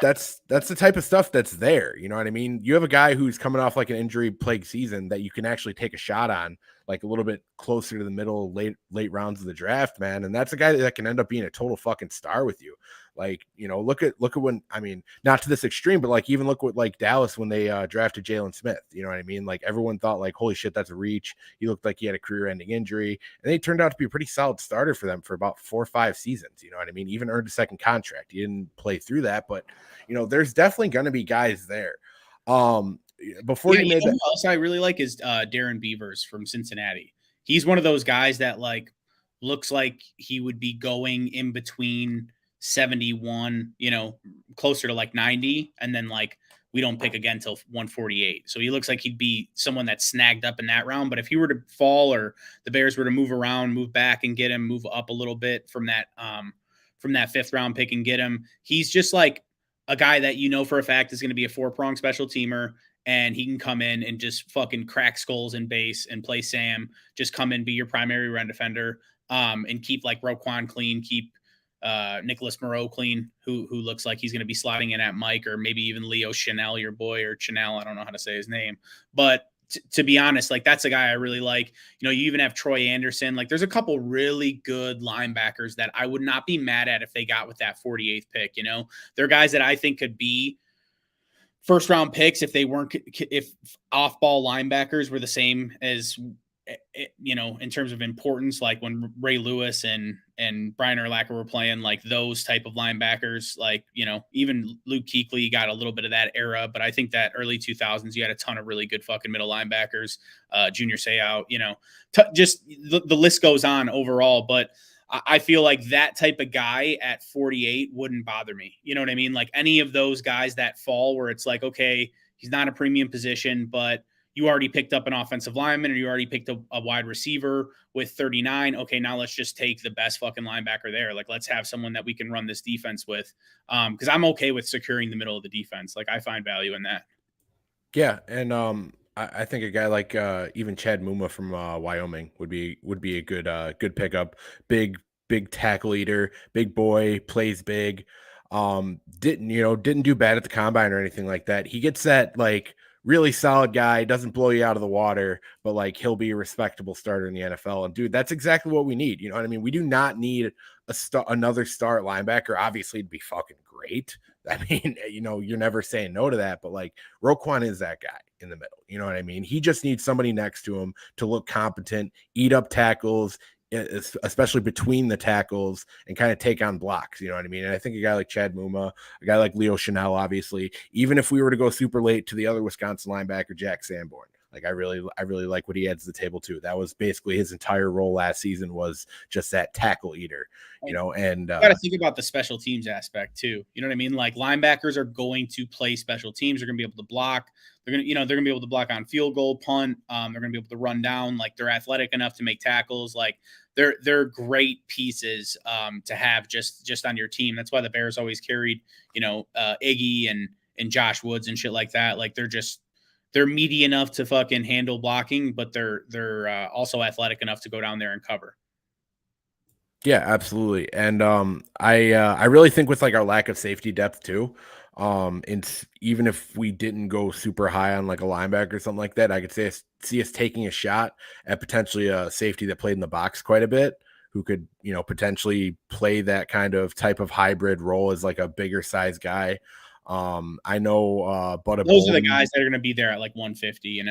the type of stuff that's there. You know what I mean? You have a guy who's coming off like an injury plagued season that you can actually take a shot on, like a little bit closer to the middle, late rounds of the draft, man. And that's a guy that can end up being a total fucking star with you. Like, you know, look at when, I mean, not to this extreme, but like even look what like Dallas when they drafted Jalen Smith. You know what I mean? Like everyone thought like, holy shit, that's a reach. He looked like he had a career-ending injury, and he turned out to be a pretty solid starter for them for about 4 or 5 seasons. You know what I mean? Even earned a 2nd contract. He didn't play through that, but you know, there's definitely going to be guys there. Before you made that,
else I really like is Darren Beavers from Cincinnati. He's one of those guys that like looks like he would be going in between 71, you know, closer to like 90, and then like we don't pick again till 148. So he looks like he'd be someone that's snagged up in that round. But if he were to fall or the Bears were to move around, move back and get him, move up a little bit from that 5th round pick and get him, he's just like a guy that you know for a fact is going to be a 4-prong special teamer, and he can come in and just fucking crack skulls in base and play Sam, just come in, be your primary run defender, and keep like Roquan clean, keep Nicholas Moreau clean, who looks like he's going to be sliding in at Mike, or maybe even Leo Chanel, your boy, or Chanel. I don't know how to say his name, but to be honest, like that's a guy I really like. You know, you even have Troy Anderson. Like there's a couple really good linebackers that I would not be mad at if they got with that 48th pick. You know, they're guys that I think could be 1st round picks if they weren't, if off ball linebackers were the same as in terms of importance, like when Ray Lewis and Brian Urlacher were playing, like those type of linebackers, like, even Luke Kuechly got a little bit of that era, but I think that early 2000s, you had a ton of really good fucking middle linebackers, Junior Seau, just the list goes on overall, but I feel like that type of guy at 48 wouldn't bother me. You know what I mean? Like any of those guys that fall where it's like, okay, he's not a premium position, but you already picked up an offensive lineman or you already picked up a wide receiver with 39. Okay, now let's just take the best fucking linebacker there. Like, let's have someone that we can run this defense with. Because I'm okay with securing the middle of the defense. Like, I find value in that.
Yeah, and I think a guy like even Chad Muma from Wyoming would be a good pickup. Big tackle eater, big boy, plays big. Didn't do bad at the combine or anything like that. He gets that like really solid guy, doesn't blow you out of the water, but like he'll be a respectable starter in the NFL. And dude, that's exactly what we need. You know what I mean? We do not need another star linebacker. Obviously, it'd be fucking great. I mean, you're never saying no to that, but like Roquan is that guy in the middle. You know what I mean? He just needs somebody next to him to look competent, eat up tackles, especially between the tackles, and kind of take on blocks. You know what I mean? And I think a guy like Chad Muma, a guy like Leo Chanel, obviously, even if we were to go super late to the other Wisconsin linebacker, Jack Sanborn, like I really like what he adds to the table too. That was basically his entire role last season, was just that tackle eater, and
you got to think about the special teams aspect too. You know what I mean? Like linebackers are going to play special teams. They're going to be able to block. They're going to be able to block on field goal, punt. They're going to be able to run down. Like they're athletic enough to make tackles. Like they're great pieces to have just on your team. That's why the Bears always carried, Iggy and Josh Woods and shit like that. Like they're meaty enough to fucking handle blocking, but they're also athletic enough to go down there and cover.
Yeah, absolutely. And I really think with like our lack of safety depth too, even if we didn't go super high on like a linebacker or something like that, I could see us taking a shot at potentially a safety that played in the box quite a bit, who could, potentially play that kind of type of hybrid role as like a bigger size guy. I know
Those are the guys that are going to be there at like 150,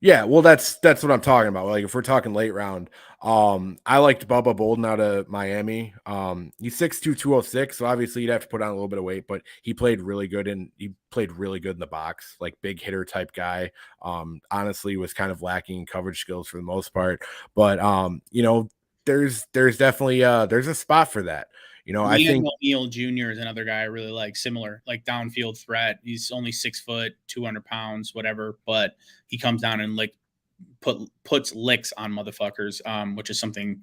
Yeah, well, that's what I'm talking about. Like if we're talking late round, I liked Bubba Bouldin out of Miami. He's 6'2", 206, so obviously you'd have to put on a little bit of weight, but he played really good in the box, like big hitter type guy. Honestly was kind of lacking in coverage skills for the most part, but there's definitely there's a spot for that. I think
O'Neal Jr. is another guy I really like, similar, like downfield threat. He's only 6 foot, 200 pounds, whatever, but he comes down and like puts licks on motherfuckers, which is something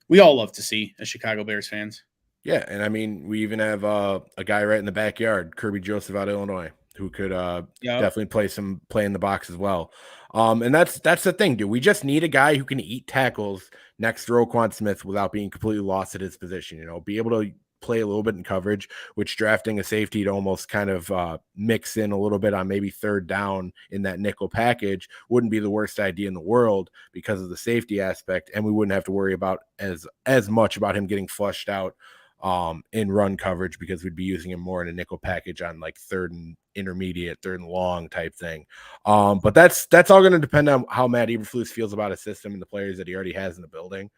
we all love to see as Chicago Bears fans.
Yeah, and I mean, we even have a guy right in the backyard, Kirby Joseph out of Illinois, who could definitely play in the box as well. And that's the thing, dude. We just need a guy who can eat tackles next to Roquan Smith without being completely lost at his position. Be able to play a little bit in coverage, which drafting a safety to almost kind of mix in a little bit on maybe third down in that nickel package wouldn't be the worst idea in the world because of the safety aspect, and we wouldn't have to worry about as much about him getting flushed out in run coverage, because we'd be using him more in a nickel package on like third and intermediate, third and long type thing. But that's all going to depend on how Matt Eberflus feels about his system and the players that he already has in the building.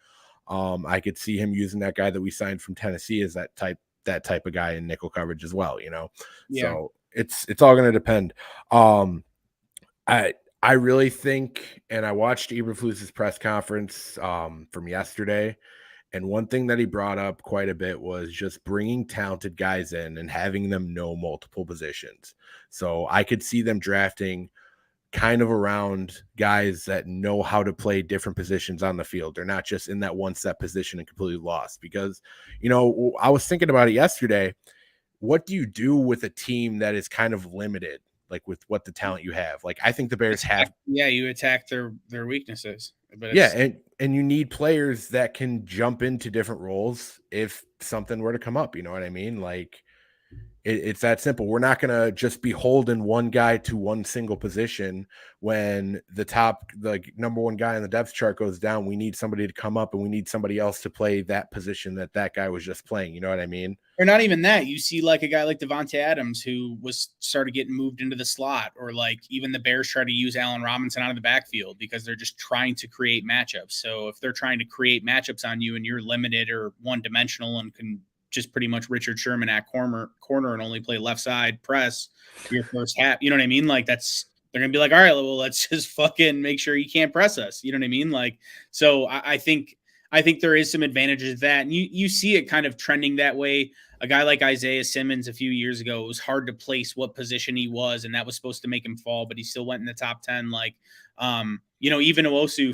I could see him using that guy that we signed from Tennessee as that type of guy in nickel coverage as well, Yeah. So it's all going to depend. I really think, and I watched Eberflus's press conference from yesterday, and one thing that he brought up quite a bit was just bringing talented guys in and having them know multiple positions. So I could see them drafting kind of around guys that know how to play different positions on the field. They're not just in that one set position and completely lost, because, I was thinking about it yesterday. What do you do with a team that is kind of limited, like with what the talent you have? Like, I think the Bears have.
Yeah, you attack their weaknesses. But
and you need players that can jump into different roles if something were to come up. You know what I mean? Like, It's that simple. We're not going to just be holding one guy to one single position when the number one guy on the depth chart goes down. We need somebody to come up, and we need somebody else to play that position that guy was just playing. You know what I mean?
Or not even that. You see like a guy like Devontae Adams who started getting moved into the slot, or like even the Bears try to use Allen Robinson out of the backfield because they're just trying to create matchups. So if they're trying to create matchups on you and you're limited or one dimensional and can just pretty much Richard Sherman at corner and only play left side press your first half, you know what I mean? Like they're gonna be like, all right, well, let's just fucking make sure you can't press us. You know what I mean? Like, so I think there is some advantages to that. And you see it kind of trending that way. A guy like Isaiah Simmons a few years ago, it was hard to place what position he was, and that was supposed to make him fall, but he still went in the top 10. Like, even Owosu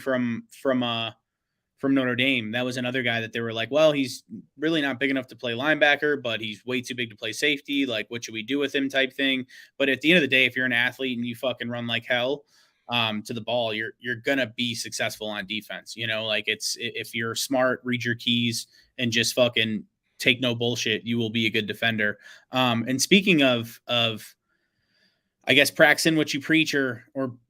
from Notre Dame, that was another guy that they were like, well, he's really not big enough to play linebacker, but he's way too big to play safety. Like, what should we do with him type thing? But at the end of the day, if you're an athlete and you fucking run like hell, to the ball, you're gonna be successful on defense. Like if you're smart, read your keys, and just fucking take no bullshit, you will be a good defender. And speaking of I guess practicing what you preach, or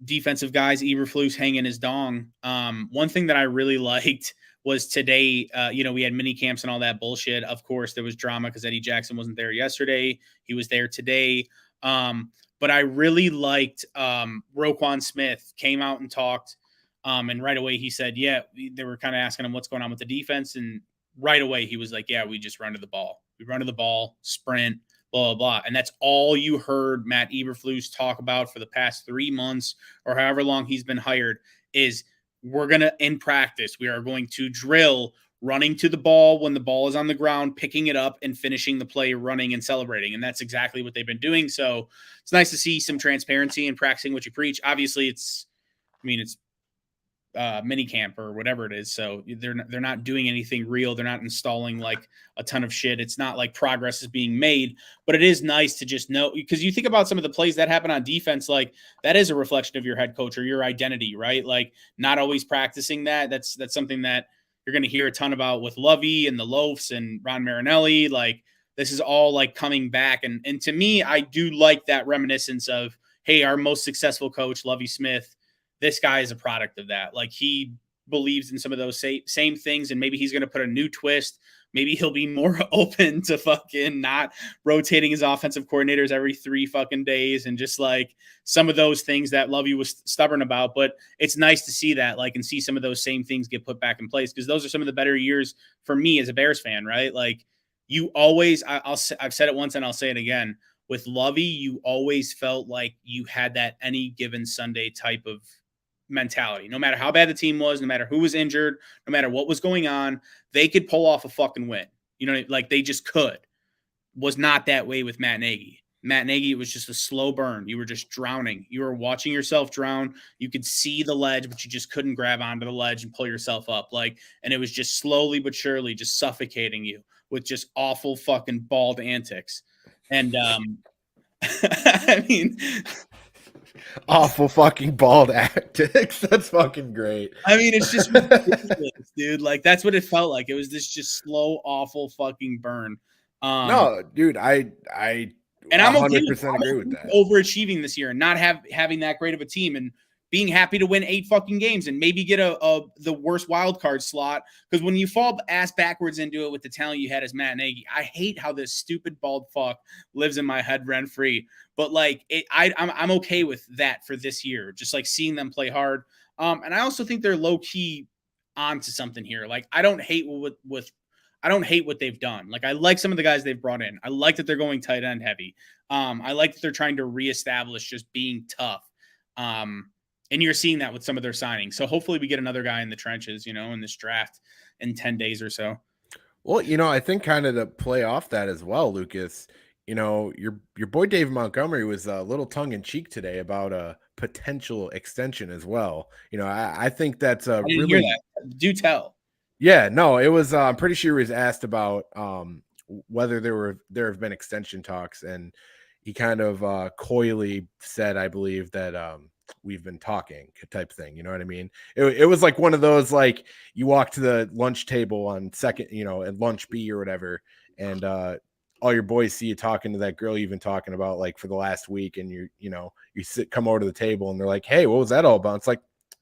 defensive guys, Eberflus hanging his dong. One thing that I really liked was today, we had mini camps and all that bullshit. Of course, there was drama because Eddie Jackson wasn't there yesterday. He was there today. But I really liked Roquan Smith came out and talked. And right away he said, yeah, they were kind of asking him what's going on with the defense. And right away he was like, yeah, we just run to the ball. We run to the ball, sprint, blah, blah, blah. And that's all you heard Matt Eberflus talk about for the past 3 months or however long he's been hired is we're going to, in practice, we are going to drill running to the ball when the ball is on the ground, picking it up and finishing the play, running and celebrating. And that's exactly what they've been doing. So it's nice to see some transparency and practicing what you preach. Obviously it's mini camp or whatever it is. So they're not doing anything real. They're not installing like a ton of shit. It's not like progress is being made, but it is nice to just know, because you think about some of the plays that happen on defense, like that is a reflection of your head coach or your identity, right? Like not always practicing that. That's something that you're going to hear a ton about with Lovey and the Loafs and Ron Marinelli. Like this is all like coming back. And to me, I do like that reminiscence of, hey, our most successful coach, Lovey Smith, this guy is a product of that. Like he believes in some of those same things, and maybe he's going to put a new twist. Maybe he'll be more open to fucking not rotating his offensive coordinators every 3 fucking days, and just like some of those things that Lovey was stubborn about. But it's nice to see that, like, and see some of those same things get put back in place, because those are some of the better years for me as a Bears fan, right? Like you always, I've said it once and I'll say it again. With Lovey, you always felt like you had that any given Sunday type of mentality. No matter how bad the team was, no matter who was injured, no matter what was going on, they could pull off a fucking win. Like they just could. Was not that way with Matt Nagy. Matt Nagy, it was just a slow burn. You were just drowning. You were watching yourself drown. You could see the ledge, but you just couldn't grab onto the ledge and pull yourself up. And it was just slowly but surely just suffocating you with just awful fucking bald antics. And I mean,
awful fucking bald antics. That's fucking great.
I mean, it's just ridiculous, dude. Like that's what it felt like. It was this just slow, awful fucking burn.
No, dude, I
and I'm
100% agree with that.
Overachieving this year and not having that great of a team and being happy to win 8 fucking games and maybe get the worst wild card slot. Because when you fall ass backwards into it with the talent you had as Matt Nagy, I hate how this stupid bald fuck lives in my head rent free. But like I'm okay with that for this year. Just like seeing them play hard. And I also think they're low key onto something here. Like I don't hate what they've done. Like I like some of the guys they've brought in. I like that they're going tight end heavy. I like that they're trying to reestablish just being tough. And you're seeing that with some of their signings. So hopefully we get another guy in the trenches, in this draft in 10 days or so.
Well, I think kind of to play off that as well, Lucas, your boy Dave Montgomery was a little tongue in cheek today about a potential extension as well. I think that's
I didn't hear that. Do tell.
Yeah, no, it was, I'm pretty sure he was asked about whether there have been extension talks, and he kind of coyly said, I believe, that we've been talking type thing. You know what I mean? It was like one of those, like you walk to the lunch table on second, at lunch B or whatever, and all your boys see you talking to that girl you've been talking about like for the last week, and you come over to the table and they're like, hey, what was that all about? It's like,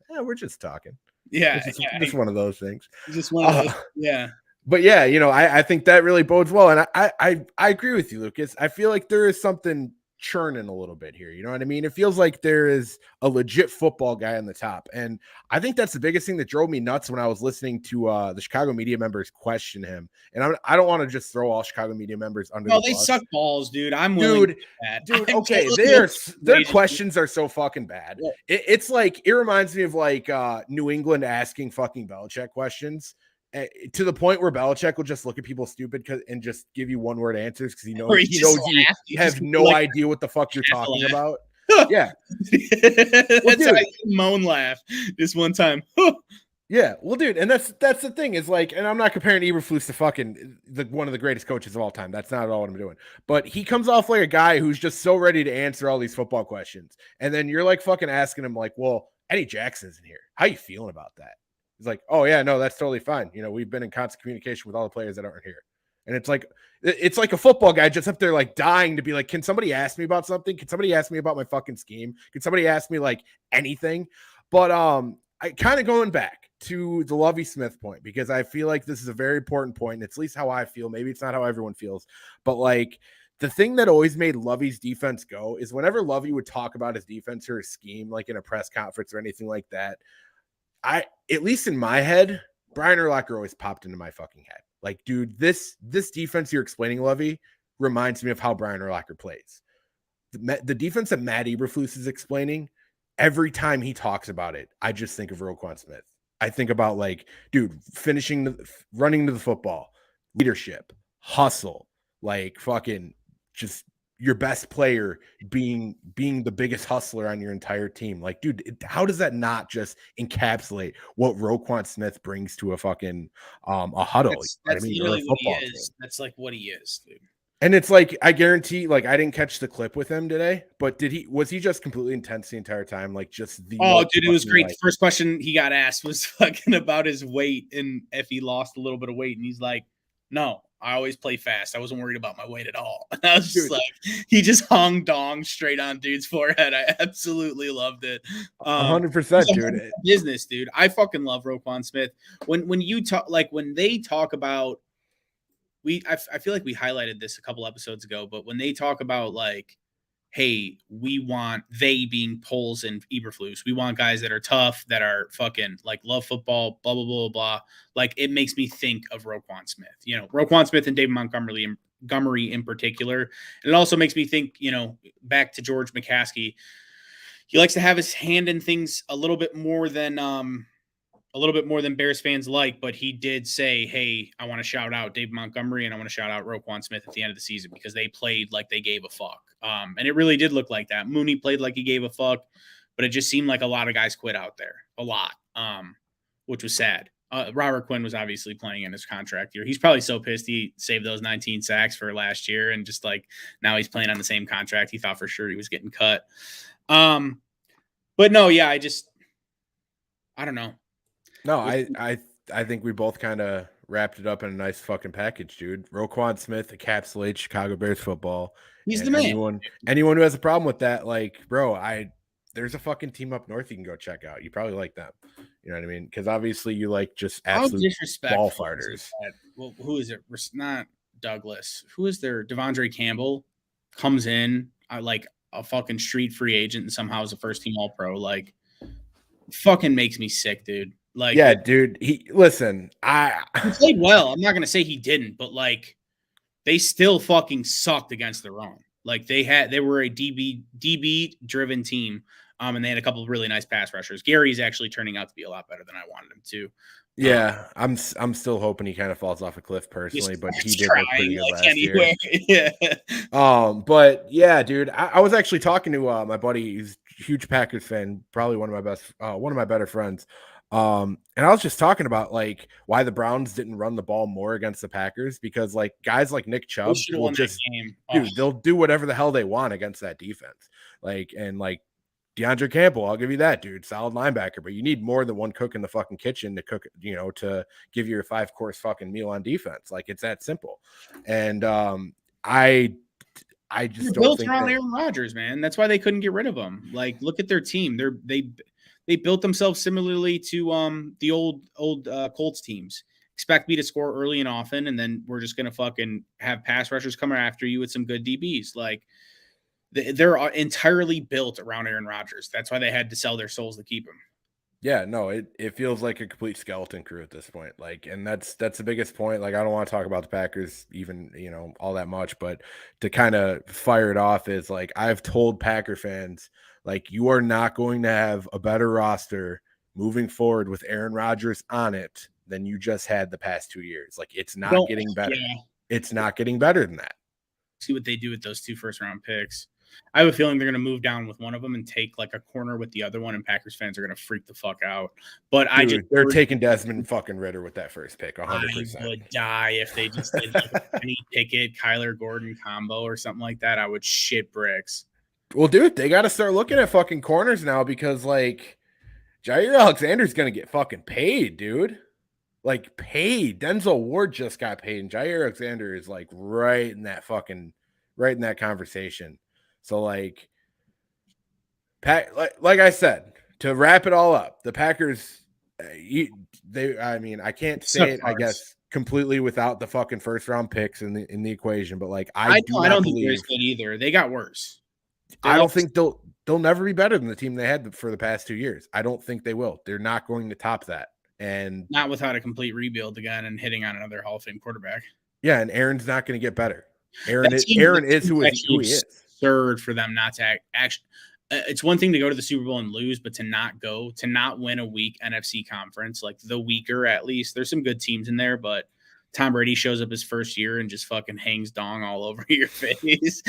yeah, we're just talking.
Yeah,
It's just one of those things.
just one of those. Yeah.
But yeah, I think that really bodes well. And I agree with you, Lucas. I feel like there is something churning a little bit here. You know what I mean? It feels like there is a legit football guy on the top. And I think that's the biggest thing that drove me nuts when I was listening to the Chicago media members question him. And I don't want to just throw all Chicago media members under the bus.
They suck balls, dude. I'm willing to do that.
Dude,
I'm
okay. Their questions are so fucking bad. Yeah. It's like, it reminds me of like New England asking fucking Belichick questions. To the point where Belichick will just look at people stupid and just give you one word answers because he knows you have no idea what the fuck you're talking about. Yeah.
That's how I moan laugh this one time.
Yeah. Well, dude, and that's the thing is like, and I'm not comparing Eberflus to fucking one of the greatest coaches of all time. That's not at all what I'm doing. But he comes off like a guy who's just so ready to answer all these football questions. And then you're like fucking asking him like, well, Eddie Jackson's in here. How you feeling about that? He's like, oh yeah, no, that's totally fine. We've been in constant communication with all the players that aren't here. And it's like a football guy just up there like dying to be like, can somebody ask me about something? Can somebody ask me about my fucking scheme? Can somebody ask me like anything? But I kind of going back to the Lovie Smith point, because I feel like this is a very important point. And it's at least how I feel. Maybe it's not how everyone feels, but like the thing that always made Lovie's defense go is whenever Lovie would talk about his defense or his scheme, like in a press conference or anything like that, at least in my head, Brian Urlacher always popped into my fucking head. Like, dude, this defense you're explaining, Lovey, reminds me of how Brian Urlacher plays. The defense that Matt Eberflus is explaining, every time he talks about it, I just think of Roquan Smith. I think about like, dude, running to the football, leadership, hustle, like fucking just your best player being the biggest hustler on your entire team. Like, dude, how does that not just encapsulate what Roquan Smith brings to a fucking a huddle?
That's literally what he is. That's like what he is, dude.
And it's like, I guarantee, like, I didn't catch the clip with him today, but was he just completely intense the entire time? Like, just
dude, it was great. The first question he got asked was fucking about his weight and if he lost a little bit of weight, and he's like, no, I always play fast. I wasn't worried about my weight at all. And I was just like, he just hung dong straight on dude's forehead. I absolutely loved it.
100%, dude.
Business, dude. I fucking love Roquan Smith. When you talk, like when they talk about, I feel like we highlighted this a couple episodes ago, but when they talk about like, hey, we want, they being Poles and Eberflus, we want guys that are tough, that are fucking like love football, blah, blah, blah, blah. Like, it makes me think of Roquan Smith, Roquan Smith and David Montgomery in particular. And it also makes me think, back to George McCaskey. He likes to have his hand in things a little bit more than Bears fans like, but he did say, hey, I want to shout out David Montgomery and I want to shout out Roquan Smith at the end of the season because they played like they gave a fuck. And it really did look like that. Mooney played like he gave a fuck, but it just seemed like a lot of guys quit out there. A lot, which was sad. Robert Quinn was obviously playing in his contract year. He's probably so pissed he saved those 19 sacks for last year, and just like now he's playing on the same contract. He thought for sure he was getting cut. But no, yeah, I don't know.
No, I think we both kind of wrapped it up in a nice fucking package, dude. Roquan Smith encapsulates Chicago Bears football.
He's the man.
Anyone who has a problem with that, like, bro, there's a fucking team up north you can go check out. You probably like them. You know what I mean? Because obviously you like just absolute ball farters.
Well, who is it? Not Douglas. Who is there? Devondre Campbell comes in like a fucking street free agent and somehow is a first team All Pro. Like, fucking makes me sick, dude. Like,
yeah, dude. He played
well. I'm not gonna say he didn't, but like, they still fucking sucked against their own. Like, they were a DB driven team, and they had a couple of really nice pass rushers. Gary's actually turning out to be a lot better than I wanted him to.
Yeah, I'm still hoping he kind of falls off a cliff personally, but he did look pretty good last year.
Yeah.
But yeah, dude, I was actually talking to my buddy, who's a huge Packers fan, probably one of my better friends. And I was just talking about like why the Browns didn't run the ball more against the Packers, because like guys like Nick Chubb will just they'll do whatever the hell they want against that defense. Like, and like DeAndre Campbell, I'll give you that, dude, solid linebacker, but you need more than one cook in the fucking kitchen to cook, to give you a 5-course fucking meal on defense. Like, it's that simple. And I just
They're
don't
built
think
around
that.
Aaron Rodgers, man. That's why they couldn't get rid of him. Like, look at their team. They built themselves similarly to the old Colts teams. Expect me to score early and often, and then we're just gonna fucking have pass rushers come after you with some good DBs. Like, they're entirely built around Aaron Rodgers. That's why they had to sell their souls to keep him.
Yeah, no, it feels like a complete skeleton crew at this point. Like, and that's the biggest point. Like, I don't want to talk about the Packers even, all that much, but to kind of fire it off is like I've told Packer fans, like, you are not going to have a better roster moving forward with Aaron Rodgers on it than you just had the past 2 years. Like, it's not getting better.
Yeah.
It's not getting better than that.
See what they do with those 2 first-round picks. I have a feeling they're going to move down with one of them and take like a corner with the other one, and Packers fans are going to freak the fuck out. But
they're taking Desmond fucking Ritter with that first pick, 100%.
I would die if they just did like a Kenny Pickett, Kyler Gordon combo or something like that. I would shit bricks.
Well, dude, they got to start looking at fucking corners now because like Jair Alexander's going to get fucking paid, dude. Like paid. Denzel Ward just got paid, and Jair Alexander is like right in that conversation. So like I said, to wrap it all up, the Packers, I can't say it, I guess, completely without the fucking first round picks in the equation, but like I don't
think they're as good either. They got worse.
I don't think they'll never be better than the team they had for the past 2 years. I don't think they will. They're not going to top that. And
not without a complete rebuild again and hitting on another Hall of Fame quarterback.
Yeah, and Aaron's not going to get better. Aaron is who he is.
Absurd for them not to actually. It's one thing to go to the Super Bowl and lose, but to not win a weak NFC conference, like the weaker at least. There's some good teams in there, but Tom Brady shows up his first year and just fucking hangs dong all over your face.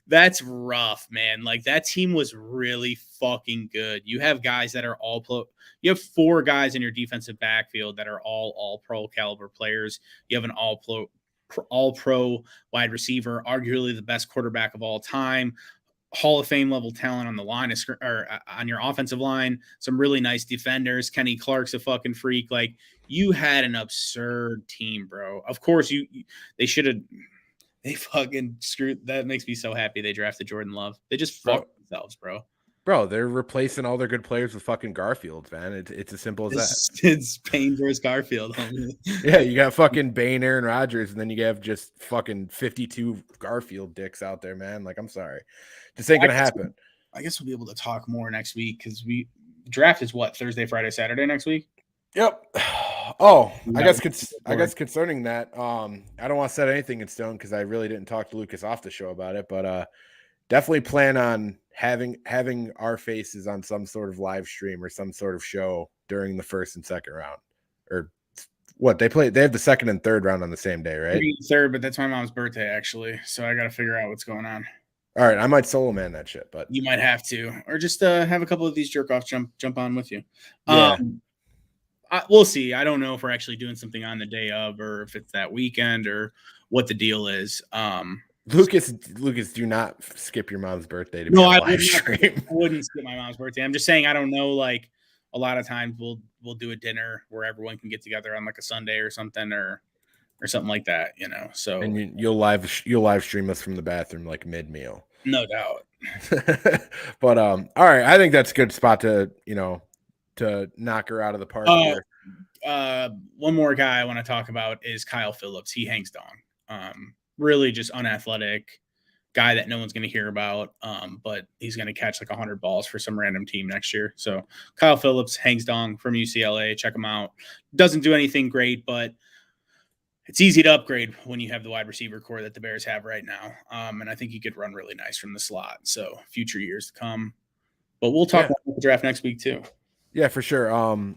That's rough, man. Like, that team was really fucking good. You have guys that are you have 4 guys in your defensive backfield that are all pro caliber players. You have an all pro wide receiver, arguably the best quarterback of all time. Hall of Fame level talent on the line or on your offensive line, some really nice defenders. Kenny Clark's a fucking freak. Like, you had an absurd team, bro. Of course, they fucking screwed. That makes me so happy they drafted Jordan Love. They just fucked themselves, bro.
Bro, they're replacing all their good players with fucking Garfields, man. It's as simple as that.
It's Payne versus Garfield, homie.
Yeah, you got fucking Bane, Aaron Rodgers, and then you have just fucking 52 Garfield dicks out there, man. Like, I'm sorry. This ain't going to happen.
I guess we'll be able to talk more next week because draft is what, Thursday, Friday, Saturday next week?
Yep. Oh, I guess concerning that, I don't want to set anything in stone because I really didn't talk to Lucas off the show about it, but definitely plan on having our faces on some sort of live stream or some sort of show during the first and second round. Or what, they have the second and third round on the same day, right?
Third, but that's my mom's birthday actually, so I got to figure out what's going on.
All right, I might solo man that shit, but
you might have to, or just have a couple of these jerk offs jump on with you.
Yeah.
We'll see. I don't know if we're actually doing something on the day of, or if it's that weekend, or what the deal is.
Lucas, do not skip your mom's birthday to
be on
a live stream.
I wouldn't skip my mom's birthday. I'm just saying, I don't know. Like, a lot of times we'll do a dinner where everyone can get together on like a Sunday or something, or something like that, So
and you'll live stream us from the bathroom like mid meal.
No doubt.
But all right, I think that's a good spot to to knock her out of the park here.
One more guy I want to talk about is Kyle Phillips. He hangs dong. Really just unathletic guy that no one's going to hear about. But he's going to catch like 100 balls for some random team next year. So Kyle Phillips hangs dong from UCLA. Check him out. Doesn't do anything great, but it's easy to upgrade when you have the wide receiver core that the Bears have right now. And I think he could run really nice from the slot. So future years to come. But we'll talk about the draft next week too.
Yeah, for sure.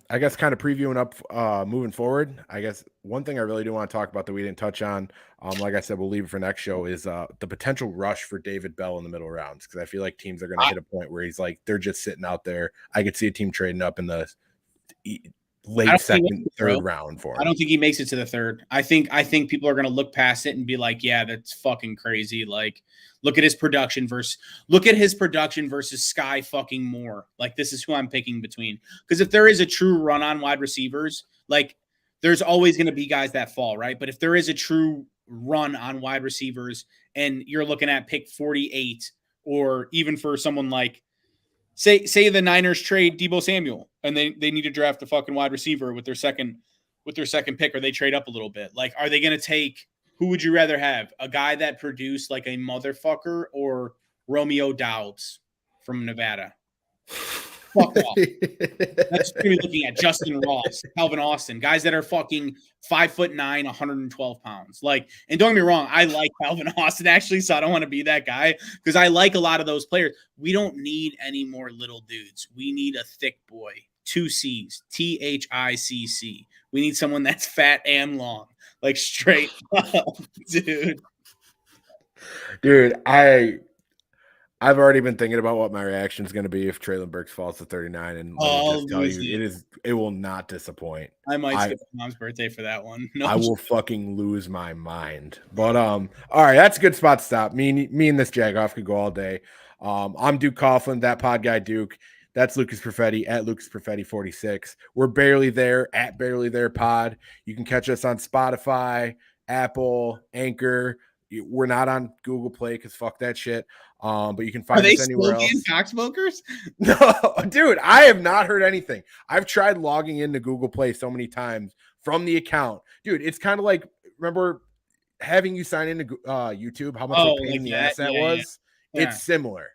I guess kind of previewing up moving forward, I guess one thing I really do want to talk about that we didn't touch on, like I said, we'll leave it for next show, is the potential rush for David Bell in the middle rounds, because I feel like teams are going to hit a point where he's like, they're just sitting out there. I could see a team trading up in the late second, third round for him.
I don't think he makes it to the third. I think people are going to look past it and be like, yeah, that's fucking crazy. Like, look at his production versus Sky fucking Moore. Like, this is who I'm picking between. Because if there is a true run on wide receivers, like, there's always going to be guys that fall, right? But if there is a true run on wide receivers, and you're looking at pick 48, or even for someone like, say the Niners trade Deebo Samuel and they need to draft a fucking wide receiver with their second pick, or they trade up a little bit. Like, are they going to take, who would you rather have? A guy that produced like a motherfucker, or Romeo Doubs from Nevada? Fuck off. That's going to be looking at Justin Ross, Calvin Austin, guys that are fucking 5'9", 112 pounds. Like, and don't get me wrong, I like Calvin Austin actually, so I don't want to be that guy, because I like a lot of those players. We don't need any more little dudes. We need a thick boy. 2 C's, THICC. We need someone that's fat and long, like straight up, dude.
Dude, I've already been thinking about what my reaction is going to be if Traylon Burks falls to 39, and let me just tell you, it will not disappoint.
I might skip my mom's birthday for that one. No,
I will fucking lose my mind. But all right, that's a good spot to stop. Me and this Jagoff could go all day. I'm Duke Coughlin, that pod guy Duke. That's Lucas Perfetti at Lucas Perfetti 46. We're Barely There at Barely There Pod. You can catch us on Spotify, Apple, Anchor. We're not on Google Play because fuck that shit. But you can find us anywhere else. Are they
still being cocksmokers?
No, dude, I have not heard anything. I've tried logging into Google Play so many times from the account. Dude, it's kind of like, remember having you sign into YouTube, how much of a pain in the ass that was? Yeah. It's similar.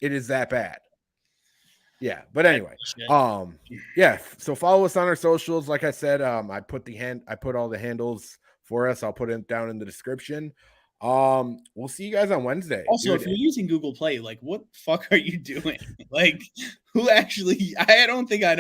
It is that bad. Yeah, but anyway, yeah. So follow us on our socials. Like I said, I put all the handles for us. I'll put it down in the description. We'll see you guys on Wednesday.
Also, if you're using Google Play, like, what the fuck are you doing? Like, who actually? I don't think I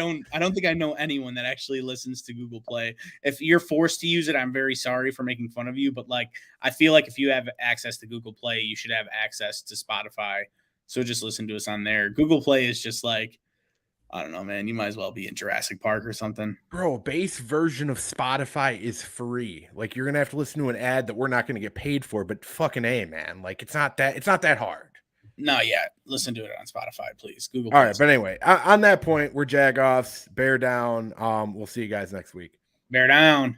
know anyone that actually listens to Google Play. If you're forced to use it, I'm very sorry for making fun of you, but like, I feel like if you have access to Google Play, you should have access to Spotify. So just listen to us on there. Google Play is just like, I don't know, man. You might as well be in Jurassic Park or something.
Bro, a base version of Spotify is free. Like, you're gonna have to listen to an ad that we're not gonna get paid for, but fucking A, man. Like, it's not that hard.
No, yeah. Listen to it on Spotify, please. Google.
All right, but anyway, on that point, we're Jagoffs. Bear down. We'll see you guys next week.
Bear down.